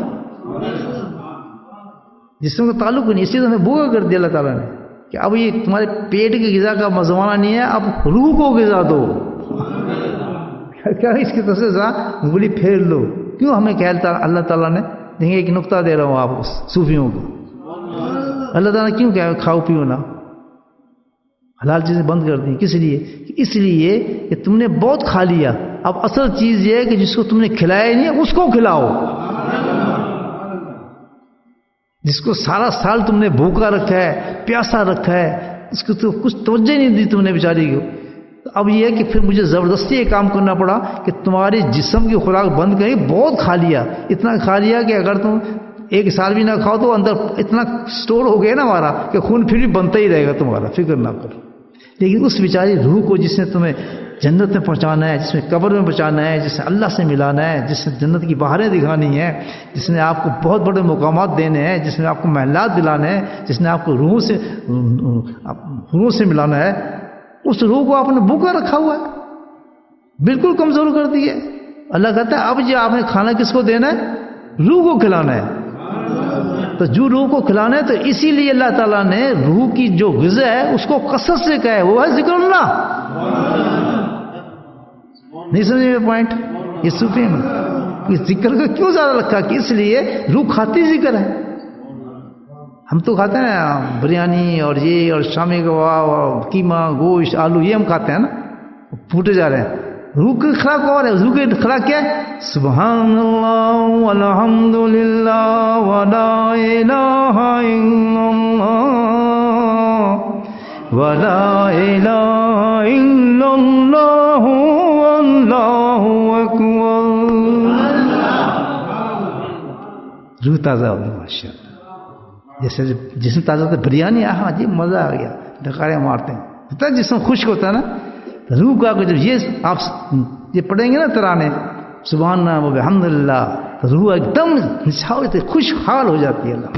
جسم کا تعلق نہیں. اسی طرح ہمیں بوگا کر دیا اللہ تعالیٰ نے کہ اب یہ تمہارے پیٹ کی غذا کا زمانہ نہیں ہے، اب روح کو غذا دو. کیا اس کی طرف سے انگلی پھیر لو. کیوں ہمیں کہتا اللہ تعالیٰ نے؟ دیکھیں ایک نقطہ دے رہا ہوں آپ صوفیوں کو. اللہ تعالیٰ نے کیوں کہا کھاؤ پیو نہ، حلال چیزیں بند کر دیں؟ کس لیے؟ اس لیے کہ تم نے بہت کھا لیا. اب اصل چیز یہ ہے کہ جس کو تم نے کھلایا نہیں ہے اس کو کھلاؤ. جس کو سارا سال تم نے بھوکا رکھا ہے، پیاسا رکھا ہے، اس کو تو کچھ توجہ نہیں دی تم نے بیچاری کو. اب یہ ہے کہ پھر مجھے زبردستی یہ کام کرنا پڑا کہ تمہاری جسم کی خوراک بند کری. بہت کھا لیا، اتنا کھا لیا کہ اگر تم ایک سال بھی نہ کھاؤ تو اندر اتنا سٹور ہو گیا نا ہمارا کہ خون پھر بھی بنتا ہی رہے گا تمہارا. فکر نہ کرو. لیکن اس بیچاری روح کو جس نے تمہیں جنت میں پہنچانا ہے، جس میں قبر میں پہنچانا ہے، جس نے اللہ سے ملانا ہے، جس نے جنت کی بہاریں دکھانی ہیں، جس نے آپ کو بہت بڑے مقامات دینے ہیں، جس نے آپ کو محلات دلانے ہیں، جس نے آپ کو روح سے ملانا ہے، اس روح کو آپ نے بھوکا رکھا ہوا ہے، بالکل کمزور کر دی ہے. اللہ کہتا ہے اب جو آپ نے کھانا کس کو دینا ہے؟ روح کو کھلانا ہے. تو جو روح کو کھلانا ہے تو اسی لیے اللہ تعالیٰ نے روح کی جو غذا ہے اس کو کثرت سے کہا ہے، وہ ہے ذکر اللہ. نہیں سمجھے میرا پوائنٹ؟ یہ صوفی میں اس ذکر کا کیوں زیادہ رکھا کہ اس لیے روح کھاتی ذکر ہے. ہم تو کھاتے ہیں بریانی اور یہ اور شامی کباب اور قیمہ گوشت آلو، یہ ہم کھاتے ہیں نا، پھوٹے جا رہے ہیں. روح کی خوراک اور ہے. روح کی خوراک کیا ہے؟ سبحان اللہ والحمد للہ ولا الہ الا اللہ ولا الہ الا اللہ واللہ اکبر. روح تازہ ہوگی ماشاء اللہ. جیسے جسم تازہ ہوتا ہے، بریانی ہاں جی مزہ آ گیا، ڈکارے مارتے ہیں، پتہ ہے جسم خشک ہوتا ہے نا. روح کا جب یہ آپ یہ پڑھیں گے نا ترانے سبحان اللہ و بحمد اللہ، تو روح ایک دم خوشحال ہو جاتی ہے. اللہ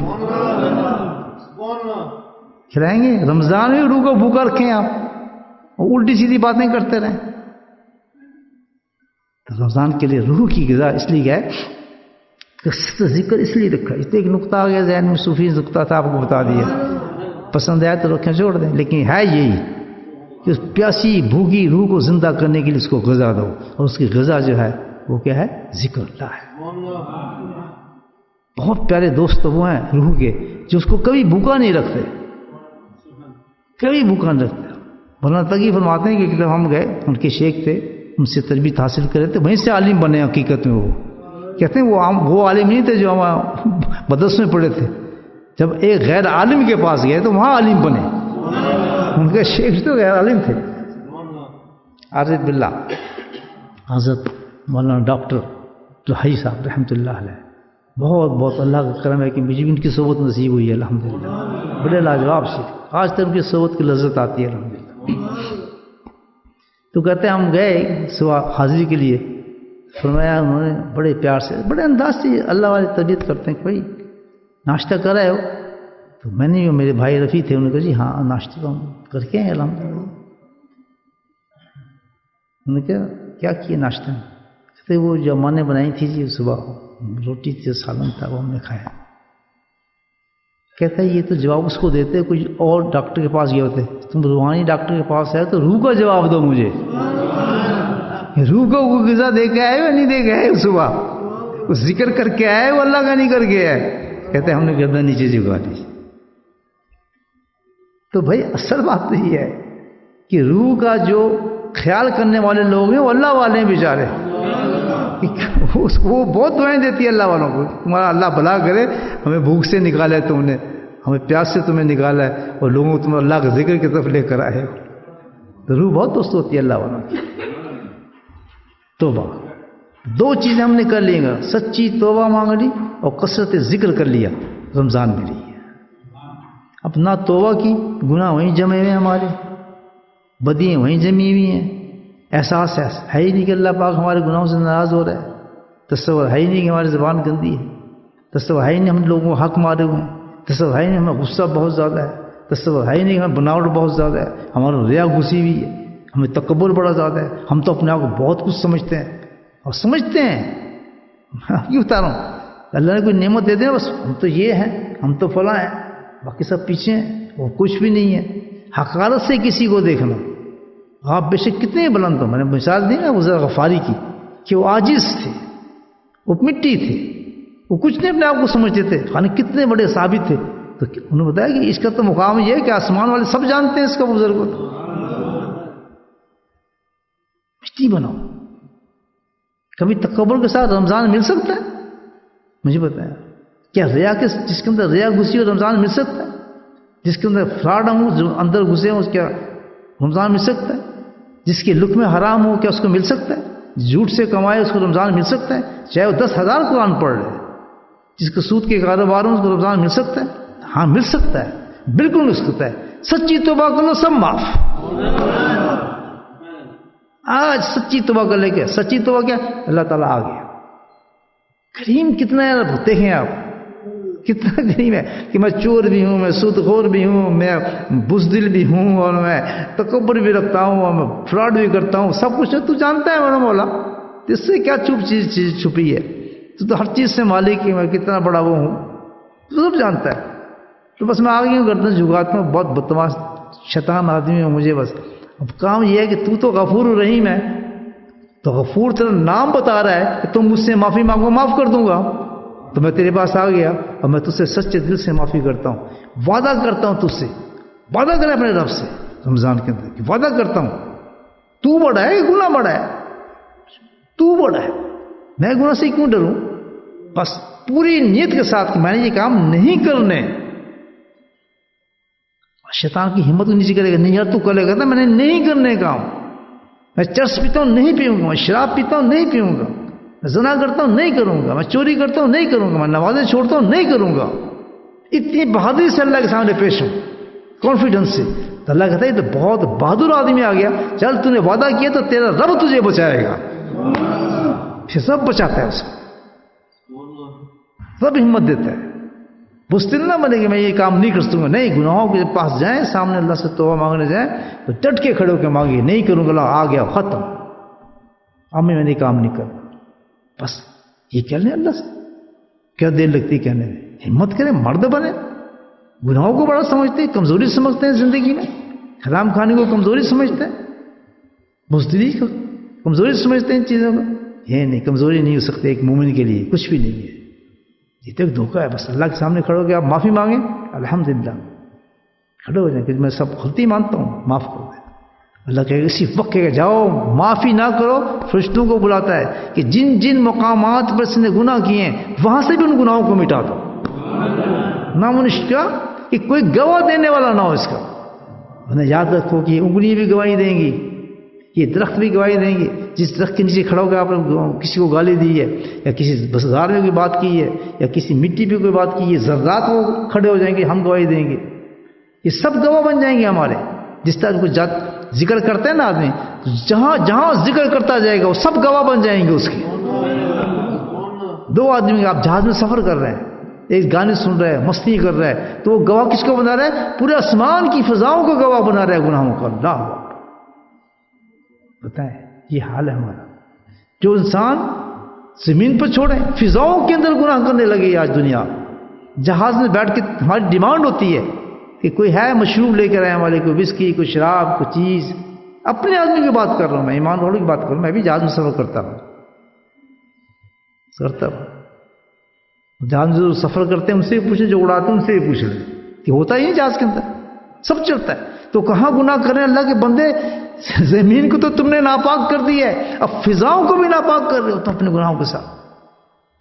کھلائیں گے رمضان میں روح کو بھوکا رکھیں آپ، اور الٹی سیدھی باتیں کرتے رہیں. تو رمضان کے لیے روح کی غذا اس لیے ہے کہ ذکر اس لیے رکھا. اس لیے ایک نقطہ آ گیا ذہن میں، صوفی نقطہ تھا، آپ کو بتا دیا. پسند آیا تو رکھیں، چھوڑ دیں. لیکن ہے یہی کہ اس پیاسی بھوکی روح کو زندہ کرنے کے لیے اس کو غذا دو، اور اس کی غذا جو ہے وہ کیا ہے؟ ذکر اللہ ہے. بہت پیارے دوست وہ ہیں روح کے جو اس کو کبھی بھوکا نہیں رکھتے، کبھی بھوکا نہیں رکھتے. مولانا تقی فرماتے ہیں کہ جب ہم گئے ان کے شیخ تھے، ان سے تربیت حاصل کرے تو وہیں سے عالم بنے. حقیقت میں وہ کہتے ہیں وہ عالم نہیں تھے جو ہم مدرسے میں پڑھے تھے. جب ایک غیر عالم کے پاس گئے تو وہاں عالم بنے. ان کے شیخ تو غیر عالم تھے. عارف باللہ حضرت مولانا ڈاکٹر حی صاحب رحمۃ اللہ علیہ، بہت بہت اللہ کا کرم ہے کہ مجھے بھی ان کی صحبت نصیب ہوئی ہے الحمدللہ. بڑے لاجواب سے آج تک ان کی صحبت کی لذت آتی ہے الحمدللہ. تو کہتے ہیں ہم گئے صبح حاضری کے لیے، فرمایا انہوں نے بڑے پیار سے بڑے انداز سے اللہ والے تربیت کرتے ہیں کہ بھائی ناشتہ کر رہے ہو؟ تو میں نے میرے بھائی رفیع تھے، انہوں نے کہا جی ہاں ناشتہ تو ہم کر کے ہیں الحمدللہ. انہوں نے کیا کیا ناشتہ میں؟ کہتے وہ جو اماں نے بنائی تھی جی صبح، روٹی تھی سالن تھا، وہ ہم نے کھایا. کہتا ہے یہ تو جواب اس کو دیتے کچھ اور ڈاکٹر کے پاس گئے ہوتے. تم روحانی ڈاکٹر کے پاس ہے تو روح کا جواب دو مجھے. روح کو وہ غذا دے کے آئے یا نہیں دے کے آئے؟ صبح اس ذکر کر کے آئے وہ اللہ کا نہیں کر کے آئے. کہتے ہیں ہم نے گردن نیچے جھکا دی. تو بھائی اصل بات تو یہ ہے کہ روح کا جو خیال کرنے والے لوگ ہیں وہ اللہ والے ہیں بیچارے. وہ بہت دعائیں دیتی ہے اللہ والوں کو, تمہارا اللہ بھلا کرے, ہمیں بھوک سے نکالا ہے تم نے, ہمیں پیاس سے تمہیں نکالا ہے, اور لوگوں کو تم اللہ کے ذکر کی طرف لے کر آئے ہو. تو روح بہت دوست ہوتی ہے اللہ والوں کی. توبہ, دو چیزیں ہم نے کر لی گا, سچی توبہ مانگ لی اور کثرت ذکر کر لیا رمضان میں رہی ہے. اب نہ توبہ کی, گناہ وہیں جمے ہوئے ہیں ہمارے, بدیاں وہیں جمی ہوئی ہیں, احساس ہے ہی نہیں کہ اللہ پاک ہمارے گناہوں سے ناراض ہو رہا ہے, تصور ہے ہی نہیں کہ ہماری زبان گندی ہے, تصور ہے ہی نہیں ہم لوگوں کو حق مارے ہوئے ہیں, تصور ہے ہی نہیں ہمیں غصہ بہت زیادہ ہے, تصور ہے ہی نہیں کہ ہمیں بناوٹ بہت زیادہ ہے, ہمارا ریا گھسی ہوئی ہے, ہمیں تکبر بڑا زیادہ ہے, ہم تو اپنے آپ کو بہت کچھ سمجھتے ہیں, اور سمجھتے ہیں کیوں بتا رہا ہوں, اللہ نے کوئی نعمت دے دیں بس ہم تو یہ ہیں, ہم تو فلاں ہیں, باقی سب پیچھے ہیں, وہ کچھ بھی نہیں ہے. حقارت سے کسی کو دیکھنا, آپ بے شک کتنے بلند ہو, میں نے مثال دی نا ذرا غفاری کی, کہ وہ عاجز تھے, وہ مٹی تھے, وہ کچھ نہیں اپنے آپ کو سمجھتے تھے, خالی کتنے بڑے ثابت تھے. تو انہوں نے بتایا کہ اس کا تو مقام یہ ہے کہ آسمان والے سب جانتے ہیں اس کا بزرگ کو. مٹی بناؤ. کبھی تکبر کے ساتھ رمضان مل سکتا ہے؟ مجھے بتایا. کیا ریا کے, جس کے اندر ریا گھسی ہو رمضان مل سکتا ہے؟ جس کے اندر فراڈ ہوں جو اندر گھسے ہوں اس کا رمضان مل سکتا ہے؟ جس کے لک میں حرام ہو کیا اس کو مل سکتا ہے؟ جھوٹ سے کمائے اس کو رمضان مل سکتا ہے؟ چاہے وہ 10,000 قرآن پڑھ رہے, جس کو سود کے کاروبار ہوں اس کو رمضان مل سکتا ہے؟ ہاں مل سکتا ہے, بالکل مل سکتا ہے. سچی توبہ کر لو سب معاف. آج سچی توبہ کر لے کے, سچی توبہ کیا, اللہ تعالیٰ آ گیا. کریم کتنا ہے, دیکھیں آپ کتنا کریم ہے کہ میں چور بھی ہوں, میں سود خور بھی ہوں, میں بزدل بھی ہوں, اور میں تکبر بھی رکھتا ہوں, اور میں فراڈ بھی کرتا ہوں, سب کچھ تو جانتا ہے میرا مولا. اس سے کیا چیز چھپی ہے؟ تو ہر چیز سے مالک ہے, میں کتنا بڑا وہ ہوں تو سب جانتا ہے. تو بس میں آگے ہوں گردن جھکاتا ہوں, بہت بدتماش شیطان آدمی ہوں مجھے. بس اب کام یہ ہے کہ تو غفور الرحیم ہے, تو غفور تیرا نام بتا رہا ہے کہ تم مجھ سے معافی مانگو معاف کر دوں گا. تو میں تیرے پاس آ گیا اور میں تجھ سے سچے دل سے معافی کرتا ہوں, وعدہ کرتا ہوں تجھ سے, وعدہ کرے اپنے رب سے رمضان کے اندر کہ وعدہ کرتا ہوں تو بڑا ہے, گناہ بڑا ہے, تو بڑا ہے, میں گناہ سے کیوں ڈروں. بس پوری نیت کے ساتھ کہ میں نے یہ کام نہیں کرنے. شیطان کی ہمت نیچے کرے گا, نہیں یار تو کرے گا نا, میں نے نہیں کرنے کام. میں چرس پیتا ہوں نہیں پیوں گا, میں شراب پیتا ہوں نہیں پیوں گا, میں زنا کرتا ہوں نہیں کروں گا, میں چوری کرتا ہوں نہیں کروں گا, میں نمازیں چھوڑتا ہوں نہیں کروں گا. اتنی بہادری سے اللہ کے سامنے پیش ہوں, کانفیڈنس سے. تو اللہ کہتا ہے تو بہت بہادر آدمی آ گیا, چل تو نے وعدہ کیا تو تیرا رب تجھے بچائے گا. پھر سب بچاتا ہے اسے, سب ہمت دیتا ہے. بزدل نہ بنے کہ میں یہ کام نہیں کر سکوں گا, نہیں. گناہوں کے پاس جائیں, سامنے اللہ سے توبہ مانگنے جائیں تو ڈٹ کے کھڑے ہو کے مانگیے, نہیں کروں گا, اللہ آ گیا, ختم, اب میں نے کام نہیں کرنا. بس یہ کہہ لیں اللہ سے, کیا دیر لگتی کہنے میں. ہمت کریں, مرد بنے. گناہوں کو بڑا سمجھتے ہیں, کمزوری سمجھتے ہیں زندگی میں, حرام کھانے کو کمزوری سمجھتے ہیں, بزدلی کو کمزوری سمجھتے ہیں ان چیزوں کو. یہ نہیں, کمزوری نہیں ہو سکتی ایک مومن کے لیے, کچھ بھی نہیں ہے. یہ تو ایک دھوکہ ہے. بس اللہ کے سامنے کھڑے ہو کے آپ معافی مانگیں, الحمدللہ کھڑے ہو جائیں کہ میں سب غلطی مانتا ہوں, معاف کر دیں. اللہ کہے گا اسی وقت کہ جاؤ معافی نہ کرو, فرشتوں کو بلاتا ہے کہ جن جن مقامات پر اس نے گناہ کیے ہیں وہاں سے بھی ان گناہوں کو مٹا دو. نامنشکا کہ کوئی گواہ دینے والا نہ ہو اس کا. یاد رکھو کہ یہ انگلی بھی گواہی دیں گی, یہ درخت بھی گواہی دیں گے. جس درخت کے نیچے کھڑا ہو کے آپ نے کسی کو گالی دی ہے, یا کسی بازار میں کوئی بات کی ہے, یا کسی مٹی پہ کوئی بات کی ہے, ذرات وہ کھڑے ہو جائیں گے, ہم گواہی دیں گے. یہ سب گواہ بن جائیں گے ہمارے. جس طرح کوئی ذکر کرتے ہیں نا آدمی, جہاں جہاں ذکر کرتا جائے گا وہ سب گواہ بن جائیں گے اس کے. 2 آدمی آپ جہاز میں سفر کر رہے ہیں, ایک گانے سن رہے ہیں, مستی کر رہے ہیں, تو وہ گواہ کس کو بنا رہا ہے؟ پورے آسمان کی فضاؤں کو گواہ بنا رہا ہے گناہوں کا. اللہ بتائیں, یہ حال ہے ہمارا. جو انسان زمین پر چھوڑے, فضاؤں کے اندر گناہ کرنے لگے آج دنیا. جہاز میں بیٹھ کے ہماری ڈیمانڈ ہوتی ہے کہ کوئی ہے مشروب لے کر آئے ہمارے, کوئی وسکی, کوئی شراب, کوئی چیز. اپنے آدمی کی بات کر رہا ہوں میں, ایمان والوں کی بات کر رہا ہوں. میں بھی جہاز میں سفر کرتا ہوں. جہاز میں سفر کرتے ہیں ان سے بھی پوچھیں, جو اڑاتے ہیں ان سے بھی پوچھ لیں کہ ہوتا ہی نہیں جہاز کے اندر, سب چلتا ہے. تو تو کہاں گناہ کر رہے ہیں اللہ کے بندے؟ زمین کو تو تم نے ناپاک کر دی ہے، اب فضاؤں کو بھی ناپاک کر رہے ہو تم اپنے گناہوں کے ساتھ.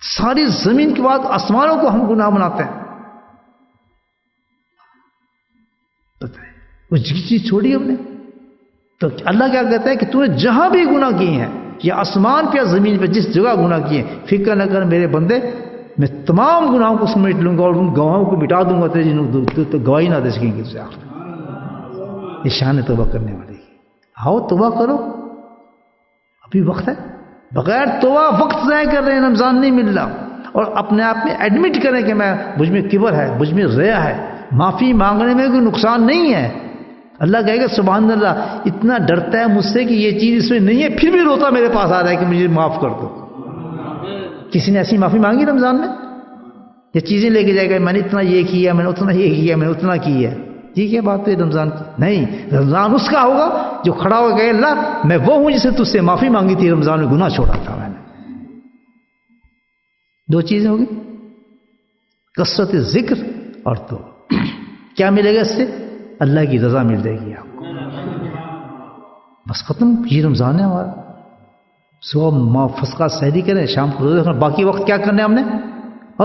ساری زمین کے بعد آسمانوں کو ہم گناہ بناتے ہیں. بتائیں وہ چیز چھوڑی ہم نے. تو اللہ کیا کہتا ہے کہ تو نے جہاں بھی گناہ کیے ہیں، یا آسمان پہ یا زمین پہ جس جگہ گناہ کیے ہیں، فکر نہ کر میرے بندے، میں تمام گناہوں کو سمیٹ لوں گا اور ان گواہوں کو مٹا دوں گا تیری تو گواہی نہ دے سکیں گے اسے. یہ شان توبہ کرنے والی. آؤ توبہ کرو، ابھی وقت ہے. بغیر توبہ وقت ضائع کر رہے ہیں، رمضان نہیں مل رہا. اور اپنے آپ میں ایڈمٹ کریں کہ مجھ میں کبر ہے، مجھ میں ریا ہے. معافی مانگنے میں کوئی نقصان نہیں ہے. اللہ کہے گا سبحان اللہ، اتنا ڈرتا ہے مجھ سے کہ یہ چیز اس میں نہیں ہے، پھر بھی روتا میرے پاس آ رہا ہے کہ مجھے معاف کر دو. کسی نے ایسی معافی مانگی رمضان میں؟ یہ چیزیں لے کے جائے گا، میں نے اتنا یہ کیا، میں نے اتنا یہ کیا، میں نے اتنا کیا. ٹھیک ہے بات ہے رمضان کی؟ نہیں، رمضان اس کا ہوگا جو کھڑا ہو کہ اللہ میں وہ ہوں جسے تجھ سے معافی مانگی تھی رمضان میں، گناہ چھوڑا تھا میں نے. دو چیزیں ہوگی، کثرت ذکر اور تو کیا ملے گا اس سے؟ اللہ کی رضا مل جائے گی آپ کو. بس ختم. یہ رمضان ہے ہمارا. صبح فسقہ سحری کریں، شام کو روزہ رکھنا، باقی وقت کیا کرنا ہے ہم نے؟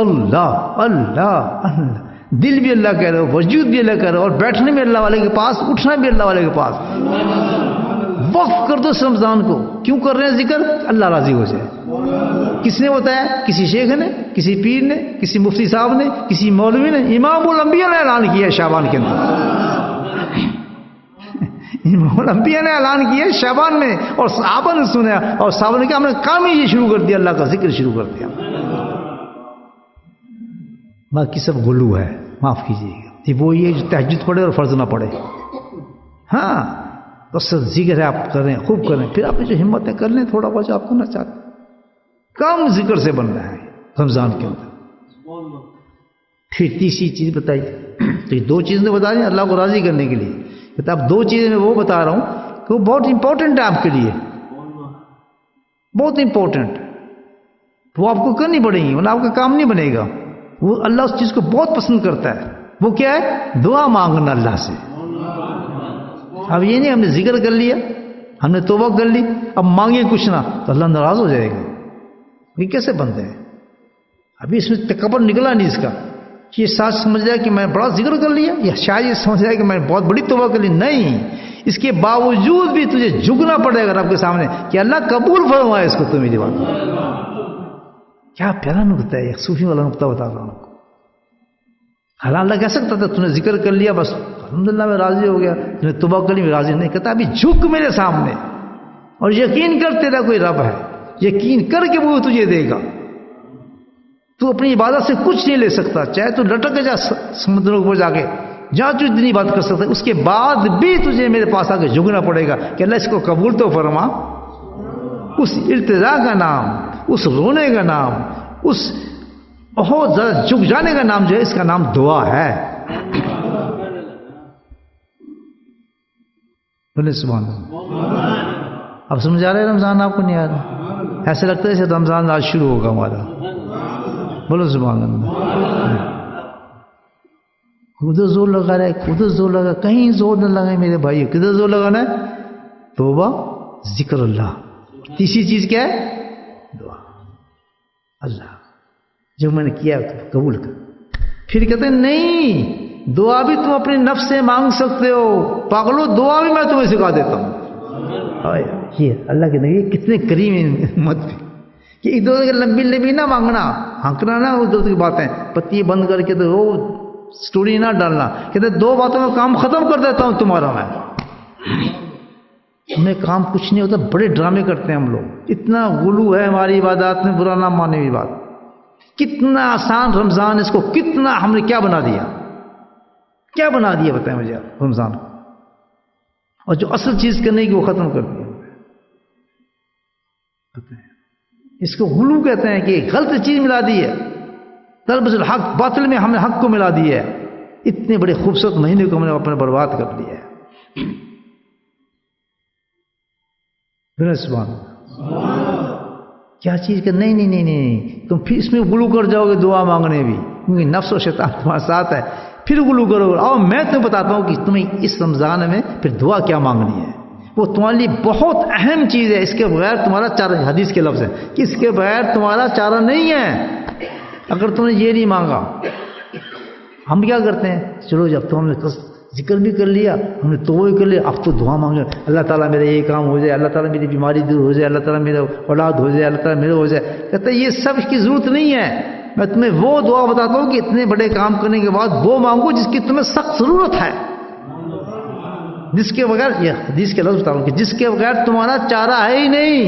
اللہ اللہ اللہ. دل بھی اللہ کہہ رہے ہو، وجود بھی اللہ کہہ رہے ہو، اور بیٹھنے بھی اللہ والے کے پاس، اٹھنا بھی اللہ والے کے پاس. وقف کر دو اس رمضان کو. کیوں کر رہے ہیں ذکر؟ اللہ راضی ہو جائے. کس نے بتایا؟ کسی شیخ نے، کسی پیر نے، کسی مفتی صاحب نے، کسی مولوی نے؟ امام الانبیاء نے اعلان کیا ہے شعبان کے اندر. امام الانبیاء نے اعلان کیا ہے شعبان میں، اور صحابہ نے سنا، اور صحابہ نے کہا ہم نے کام ہی یہ شروع کر دیا، اللہ کا ذکر شروع کر دیا. باقی سب غلو ہے، معاف کیجیے گا. وہ یہ جو تہجد پڑھے اور فرض نہ پڑھے. ہاں بس ذکر ہے آپ کریں، خوب کریں. پھر آپ جو ہمت ہے کر لیں تھوڑا بہت آپ کو نہ چاہتے. کم ذکر سے بن رہا ہے رمضان کے اندر. پھر تیسری چیز بتائی. تو یہ دو چیزیں بتا دیں اللہ کو راضی کرنے کے لیے. اب دو چیزیں میں وہ بتا رہا ہوں کہ وہ بہت امپورٹنٹ ہے آپ کے لیے، بہت امپورٹنٹ. وہ آپ کو کرنی پڑیں گی ورنہ آپ کا کام نہیں بنے گا. وہ اللہ اس چیز کو بہت پسند کرتا ہے. وہ کیا ہے؟ دعا مانگنا اللہ سے. اب یہ نہیں ہم نے ذکر کر لیا، ہم نے توبہ کر لی، اب مانگے کچھ نہ تو اللہ ناراض ہو جائے گا. یہ کیسے بندے ہیں؟ ابھی اس میں تکبر نکلا نہیں اس کا. یہ ساتھ سمجھ رہا ہے کہ میں بڑا ذکر کر لیا، یا شاید یہ سمجھ رہا ہے کہ میں بہت بڑی توبہ کر لی. نہیں، اس کے باوجود بھی تجھے جھکنا پڑے گا رب کے سامنے کہ اللہ قبول فرمائے اس کو. تو میری بات کیا پیارا نقطہ ہے، ایک صوفی والا نقطہ بتا رہا ہوں آپ کو. حالانکہ اللہ کہہ سکتا تھا تو نے ذکر کر لیا بس الحمدللہ میں راضی ہو گیا، تو نے توبہ کر لی میں راضی نہیں. کہتا ابھی جھک میرے سامنے اور یقین کر تیرا کوئی رب ہے، یقین کر کے وہ تجھے دے گا. تو اپنی عبادت سے کچھ نہیں لے سکتا، چاہے تو لٹک جا سمندروں کو جا کے جہاں تو اتنی بات کر سکتا ہے، اس کے بعد بھی تجھے میرے پاس آ کے جھکنا پڑے گا کہ اللہ اس کو قبول تو فرما. اس التجا کا نام، اس رونے کا نام، اس بہت زیادہ جھک جانے کا نام جو ہے، اس کا نام دعا ہے. بولے سبحان اللہ. اب سمجھ آ رہا ہے رمضان آپ کو نہیں آ رہا؟ ایسے لگتا ہے جیسے رمضان آج شروع ہوگا ہمارا. بولو سبحان اللہ. ادھر زور لگا رہا ہے، ادھر زور لگا، کہیں زور نہ لگائے میرے بھائی. کدھر زور لگانا ہے؟ توبہ، ذکر اللہ. تیسری چیز کیا ہے؟ دعا. اللہ جو میں نے کیا تو قبول کر. پھر کہتے ہیں نہیں، دعا بھی تم اپنے نفس سے مانگ سکتے ہو. پاگلو دعا بھی میں تمہیں سکھا دیتا ہوں. یہ اللہ کے نبی کتنے کریم ہیں مت کہ ایک دوسرے کے لمبی لمبی نہ مانگنا، ہنکنا نہ اس دوسرے کی باتیں پتی بند کر کے تو وہ سٹوری نہ ڈالنا. کہتے دو باتوں میں کام ختم کر دیتا ہوں تمہارا میں. ہمیں کام کچھ نہیں ہوتا، بڑے ڈرامے کرتے ہیں ہم لوگ. اتنا غلو ہے ہماری عبادات میں، برا نہ مانے ہوئی بات. کتنا آسان رمضان، اس کو کتنا ہم نے کیا بنا دیا، کیا بنا دیا بتائیں مجھے آپ رمضان کو. اور جو اصل چیز کرنے کی وہ ختم کر دیا. اس کو غلو کہتے ہیں کہ غلط چیز ملا دی ہے. تلبس الحق، باطل میں ہم نے حق کو ملا دی ہے. اتنے بڑے خوبصورت مہینے کو ہم نے اپنے برباد کر لیا ہے. سبحان اللہ. کیا چیز کہ نہیں نہیں نہیں نہیں تم پھر اس میں غلو کر جاؤ گے دعا مانگنے بھی، کیونکہ نفس و شیطان تمہارے ساتھ ہے. پھر غلو کرو. اور میں تمہیں بتاتا ہوں کہ تمہیں اس رمضان میں پھر دعا کیا مانگنی ہے. وہ تمہارے لیے بہت اہم چیز ہے. اس کے بغیر تمہارا چارہ، حدیث کے لفظ ہے کہ اس کے بغیر تمہارا چارہ نہیں ہے. اگر تم نے یہ نہیں مانگا، ہم کیا کرتے ہیں، چلو جب تو ہم نے ذکر بھی کر لیا، ہم نے توبہ بھی کر لیا، اب تو دعا مانگ لیں، اللہ تعالیٰ میرا یہ کام ہو جائے، اللہ تعالیٰ میری بیماری دور ہو جائے، اللہ تعالیٰ میرا اولاد ہو جائے، اللہ تعالیٰ میرا ہو جائے. کہتے ہیں یہ سب کی ضرورت نہیں ہے. میں تمہیں وہ دعا بتاتا ہوں کہ اتنے بڑے کام کرنے کے بعد وہ مانگو جس کی تمہیں سخت ضرورت ہے، جس کے بغیر، یہ حدیث کے لفظ بتا رہا ہوں کہ جس کے بغیر تمہارا چارہ ہے ہی نہیں.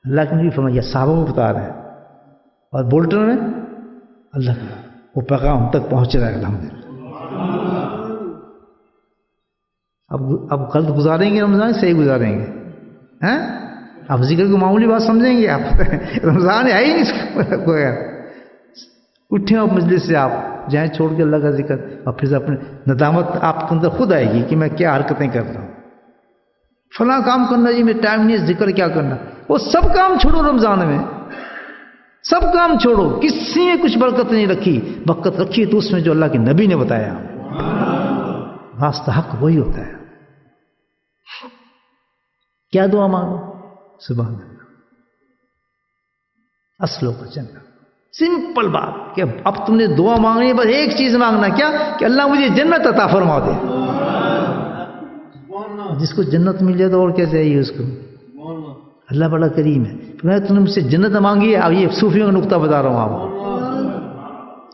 اللہ کے نبی فرمایا، صحابہ کو بتا رہے ہیں، اور بولٹن میں اللہ کا وہ پیغام ہم تک پہنچ رہا ہے الحمدللہ. اب غلط گزاریں گے رمضان، صحیح گزاریں گے؟ ہیں آپ ذکر کو معمولی بات سمجھیں گے؟ آپ رمضان ہے ہی نہیں کوئی. اٹھیں آپ مجلس سے، آپ جائیں چھوڑ کے اللہ کا ذکر، اور پھر اپنے ندامت آپ کے اندر خود آئے گی کہ میں کیا حرکتیں کر رہا ہوں. فلاں کام کرنا جی میں ٹائم نہیں ہے، ذکر کیا کرنا. وہ سب کام چھوڑو رمضان میں، سب کام چھوڑو. کسی میں کچھ برکت نہیں رکھی. برکت رکھی تو اس میں جو اللہ کے نبی نے بتایا. راستہ حق وہی ہوتا ہے. کیا دعا مانگو؟ سبحان اللہ، اصلوں کا جنت. سمپل بات کہ اب تم نے دعا مانگنی ہے، بس ایک چیز مانگنا، کیا کہ اللہ مجھے جنت عطا فرما دے. جس کو جنت مل جائے تو اور کیا چاہیے اس کو. اللہ بڑا کریم ہے. تم نے مجھ سے جنت مانگی ہے. اب یہ صوفیوں کا نقطہ بتا رہا ہوں آپ کو،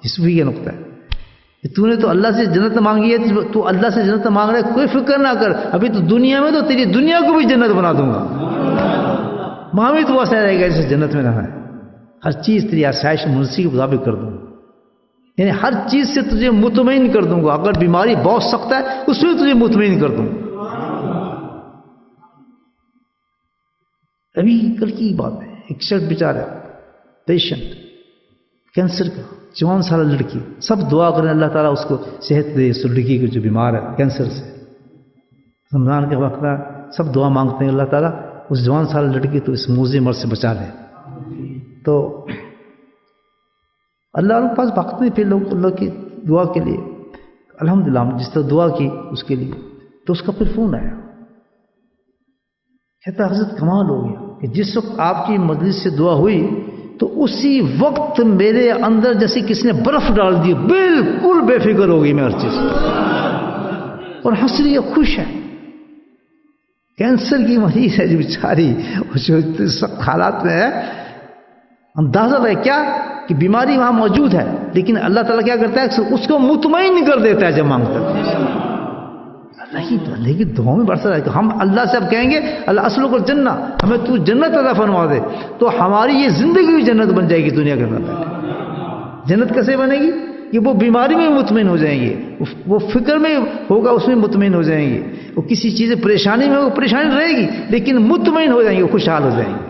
یہ صوفی کا نقطہ ہے. تو نے تو اللہ سے جنت مانگی ہے، تو اللہ سے جنت مانگ رہا ہے، کوئی فکر نہ کر. ابھی تو دنیا میں تو تیری دنیا کو بھی جنت بنا دوں گا. وہاں بھی تو ایسا رہے گا جیسے جنت میں رہنا ہے. ہر چیز تیری آسائش منسی کے مطابق کر دوں گا. یعنی ہر چیز سے تجھے مطمئن کر دوں گا. اگر بیماری بہت سخت ہے اس میں تجھے مطمئن کر دوں گا. ابھی کل کی بات ہے، ایک شخص بیچارہ پیشنٹ کینسر کا، 54 سالہ لڑکی. سب دعا کریں اللہ تعالیٰ اس کو صحت دے، اس لڑکی کو جو بیمار ہے کینسر سے. رمضان کے وقت سب دعا مانگتے ہیں اللہ تعالیٰ اس 54 سالہ لڑکی تو اس موذی مرض سے بچا لے. تو اللہ کے پاس وقت نہیں پھر لوگ اللہ کی دعا کے لیے. الحمدللہ ہم جس طرح دعا کی اس کے لیے، تو اس کا پھر فون آیا، کہتا حضرت کمال ہو گیا کہ جس وقت آپ کی مجلس سے دعا ہوئی تو اسی وقت میرے اندر جیسے کسی نے برف ڈال دی، بالکل بے فکر ہو گئی میں ہر چیز، اور ہنس رہی ہے، خوش ہے. کینسر کی مریض ہے جو بیچاری، جو سخت حالات میں ہے. اندازہ ہے کیا کہ بیماری وہاں موجود ہے، لیکن اللہ تعالیٰ کیا کرتا ہے اس کو مطمئن کر دیتا ہے جب مانگتا ہے. اللہ کی دعاؤں میں برسا ہے کہ ہم اللہ سے اب کہیں گے اللہ اصلوں کو جنت، ہمیں تو جنت عطا فرما دے، تو ہماری یہ زندگی بھی جنت بن جائے گی دنیا کے اندر. جنت کیسے بنے گی؟ کہ وہ بیماری میں مطمئن ہو جائیں گے، وہ فکر میں ہوگا اس میں مطمئن ہو جائیں گے، وہ کسی چیز پریشانی میں ہوگا پریشانی رہے گی لیکن مطمئن ہو جائیں گے، وہ خوشحال ہو جائیں گے.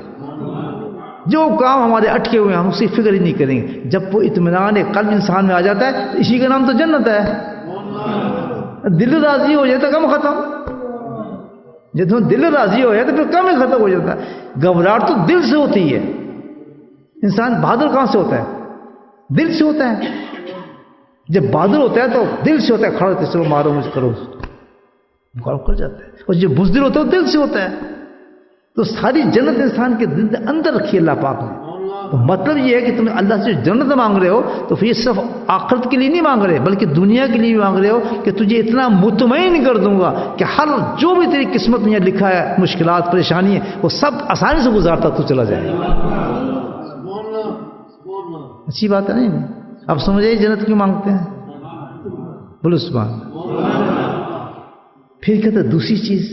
جو کام ہمارے اٹکے ہوئے ہیں ہم اسی فکر ہی نہیں کریں گے. جب وہ اطمینان قلب انسان میں آ جاتا ہے تو اسی کا نام تو جنت ہے. دل راضی ہو جائے تو کم ختم. جب دل راضی ہو جائے تو پھر کم ہی ختم ہو جاتا ہے. گھبراہٹ تو دل سے ہوتی ہے. انسان بہادر کہاں سے ہوتا ہے؟ دل سے ہوتا ہے. جب بہادر ہوتا ہے تو دل سے ہوتا ہے، کھڑا ہوتا ہے چلو مارو مجھے کرو، مقابلہ کر جاتا ہے. اور جب بزدل ہوتا ہے وہ دل سے ہوتا ہے. تو ساری جنت انسان کے دل اندر رکھی اللہ پاک نے. تو مطلب یہ ہے کہ تم اللہ سے جنت مانگ رہے ہو تو پھر یہ صرف آخرت کے لیے نہیں مانگ رہے بلکہ دنیا کے لیے بھی مانگ رہے ہو کہ تجھے اتنا مطمئن کر دوں گا کہ ہر جو بھی تیری قسمت میں لکھا ہے مشکلات پریشانی ہے وہ سب آسانی سے گزارتا تو چلا جائے. اچھی بات ہے نہیں؟ اب سمجھے جنت کیوں مانگتے ہیں؟ بولو سبحان اللہ. پھر کہتے دوسری چیز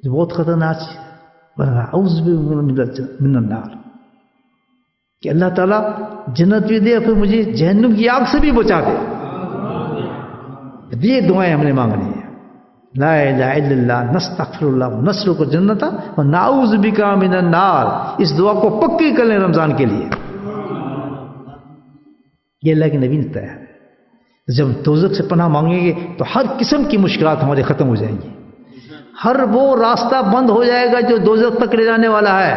جو بہت خطرناک ہے، اعوذ من النار، کہ اللہ تعالیٰ جنت بھی دے اور پھر مجھے جہنم کی آگ سے بھی بچا دے. یہ دعائیں ہم نے مانگنی ہیں. لا الہ الا اللہ نستغفر اللہ نسلک الجنۃ ونعوذ بک من النار. اس دعا کو پکی کر لیں رمضان کے لیے. یہ اللہ کے نبی نے بتایا. جب دوزخ سے پناہ مانگیں گے تو ہر قسم کی مشکلات ہمارے ختم ہو جائیں گی. ہر وہ راستہ بند ہو جائے گا جو دوزخ تک لے جانے والا ہے.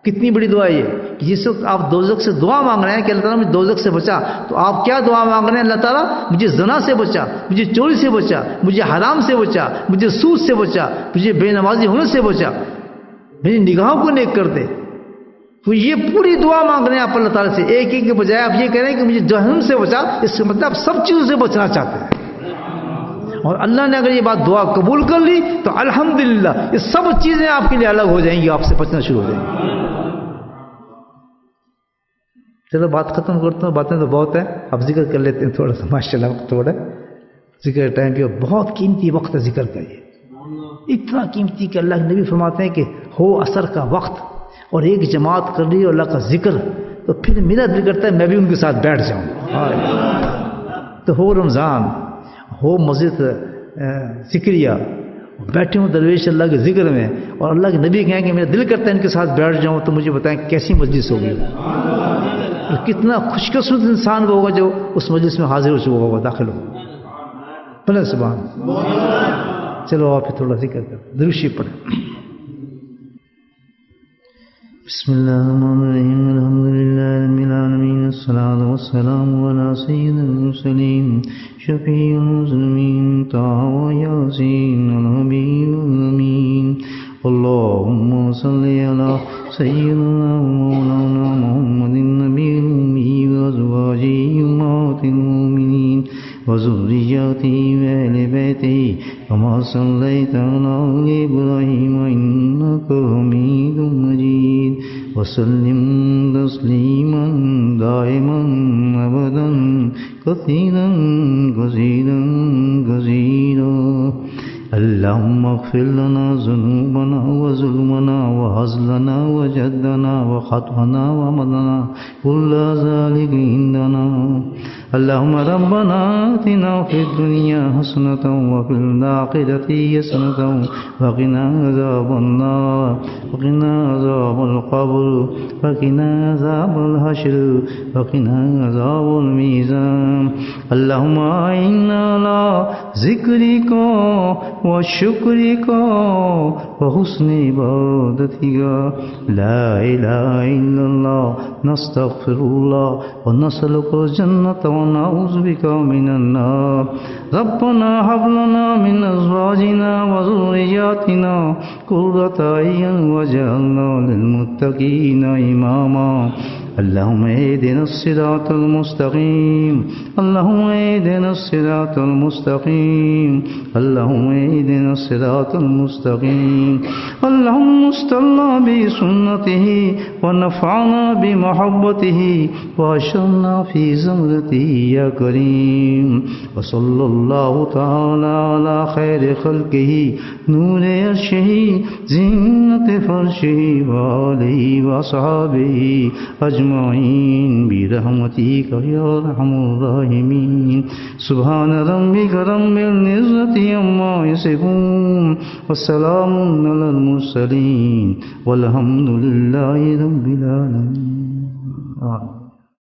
کتنی بڑی دعا یہ کہ جس وقت آپ دوزخ سے دعا مانگ رہے ہیں کہ اللہ تعالیٰ مجھے دوزخ سے بچا، تو آپ کیا دعا مانگ رہے ہیں؟ اللہ تعالیٰ مجھے زنا سے بچا، مجھے چوری سے بچا، مجھے حرام سے بچا، مجھے سود سے بچا، مجھے بے نمازی ہونے سے بچا، میری نگاہوں کو نیک کر دے۔ تو یہ پوری دعا مانگ رہے ہیں آپ اللہ تعالیٰ سے، ایک ایک کے بجائے آپ یہ کہہ رہے ہیں کہ مجھے جہنم سے بچا، اس کا مطلب آپ سب چیزوں سے بچنا چاہتے ہیں۔ اور اللہ نے اگر یہ بات دعا قبول کر لی تو الحمدللہ یہ سب چیزیں آپ کے لیے الگ ہو جائیں گی، آپ سے بچنا شروع ہو جائیں گی۔ چلو بات ختم کرتا ہوں، باتیں تو بہت ہیں، اب ذکر کر لیتے ہیں تھوڑا سا، ماشاء اللہ وقت تھوڑا ذکر ٹائم پہ بہت قیمتی وقت ہے ذکر کا، یہ اتنا قیمتی کہ اللہ کے نبی فرماتے ہیں کہ ہو عصر کا وقت اور ایک جماعت کر رہی ہے اللہ کا ذکر، تو پھر میرا دل کرتا ہے میں بھی ان کے ساتھ بیٹھ جاؤں۔ تو ہو رمضان، ہو مسجد ذکریہ، بیٹھے ہوں درویش اللہ کے ذکر میں، اور اللہ کے نبی کہیں کہ میرا دل کرتا ہے ان کے ساتھ بیٹھ جاؤں، تو مجھے بتائیں کیسی مجلس ہوگی، اور کتنا خوش قسمت انسان وہ ہوگا جو اس مجلس میں حاضر ہو چکا ہوگا، داخل ہوگا۔ بلے سبحان۔ چلو آپ تھوڑا ذکر کریں، درود شریف پڑھیں۔ بسم اللہ الرحمن الرحیم، الحمد للہ رب العالمین، الصلاۃ والسلام علی سید المرسلین، شفیع المذنبین، طٰہٰ و یاسین، الحبیب الامین، اللہم صلی علی سیدنا مولانا محمد النبی الأمی وازواجہ امہات المؤمنین وذریتہ واہل بیتہ کما صلیت علی آل ابراہیم انک حمید مجید وسلم تسلیما دائما ابدا کثیرا کثیرا کثیرا۔ اللهم اغفر لنا ذنوبنا وظلمنا وهزلنا وجدنا وخطأنا ومضنا كل ذلك عندنا. اللهم ربنا آتنا في الدنيا حسنة وفي الآخرة حسنة وقنا عذاب النار وقنا عذاب القبر وقنا عذاب الحشر وقنا عذاب الميزان. اللهم أعنا على ذكرك وشكرك وحسن عبادتك. لا إله إلا الله. نستغفر الله ونسألك الجنة ونعوذ بك من النار. ربنا هب لنا من أزواجنا وذرياتنا قرة أعين واجعلنا للمتقين إماما. اللهم اهدنا الصراط المستقيم. اللهم اهدنا الصراط المستقيم. اللهم اهدنا الصراط المستقيم. اللهم استرنا بسنته ونفعنا بمحبته واشرنا في زمرته يا كريم. وصلى الله تعالى على خير خلقه نور عرشه زينة فرشه وآله وأصحابه أجمعين برحمتك يا أرحم الراحمين. سبحان ربك رب العزة عما يصفون والسلام على المرسلين والحمد لله رب العالمين.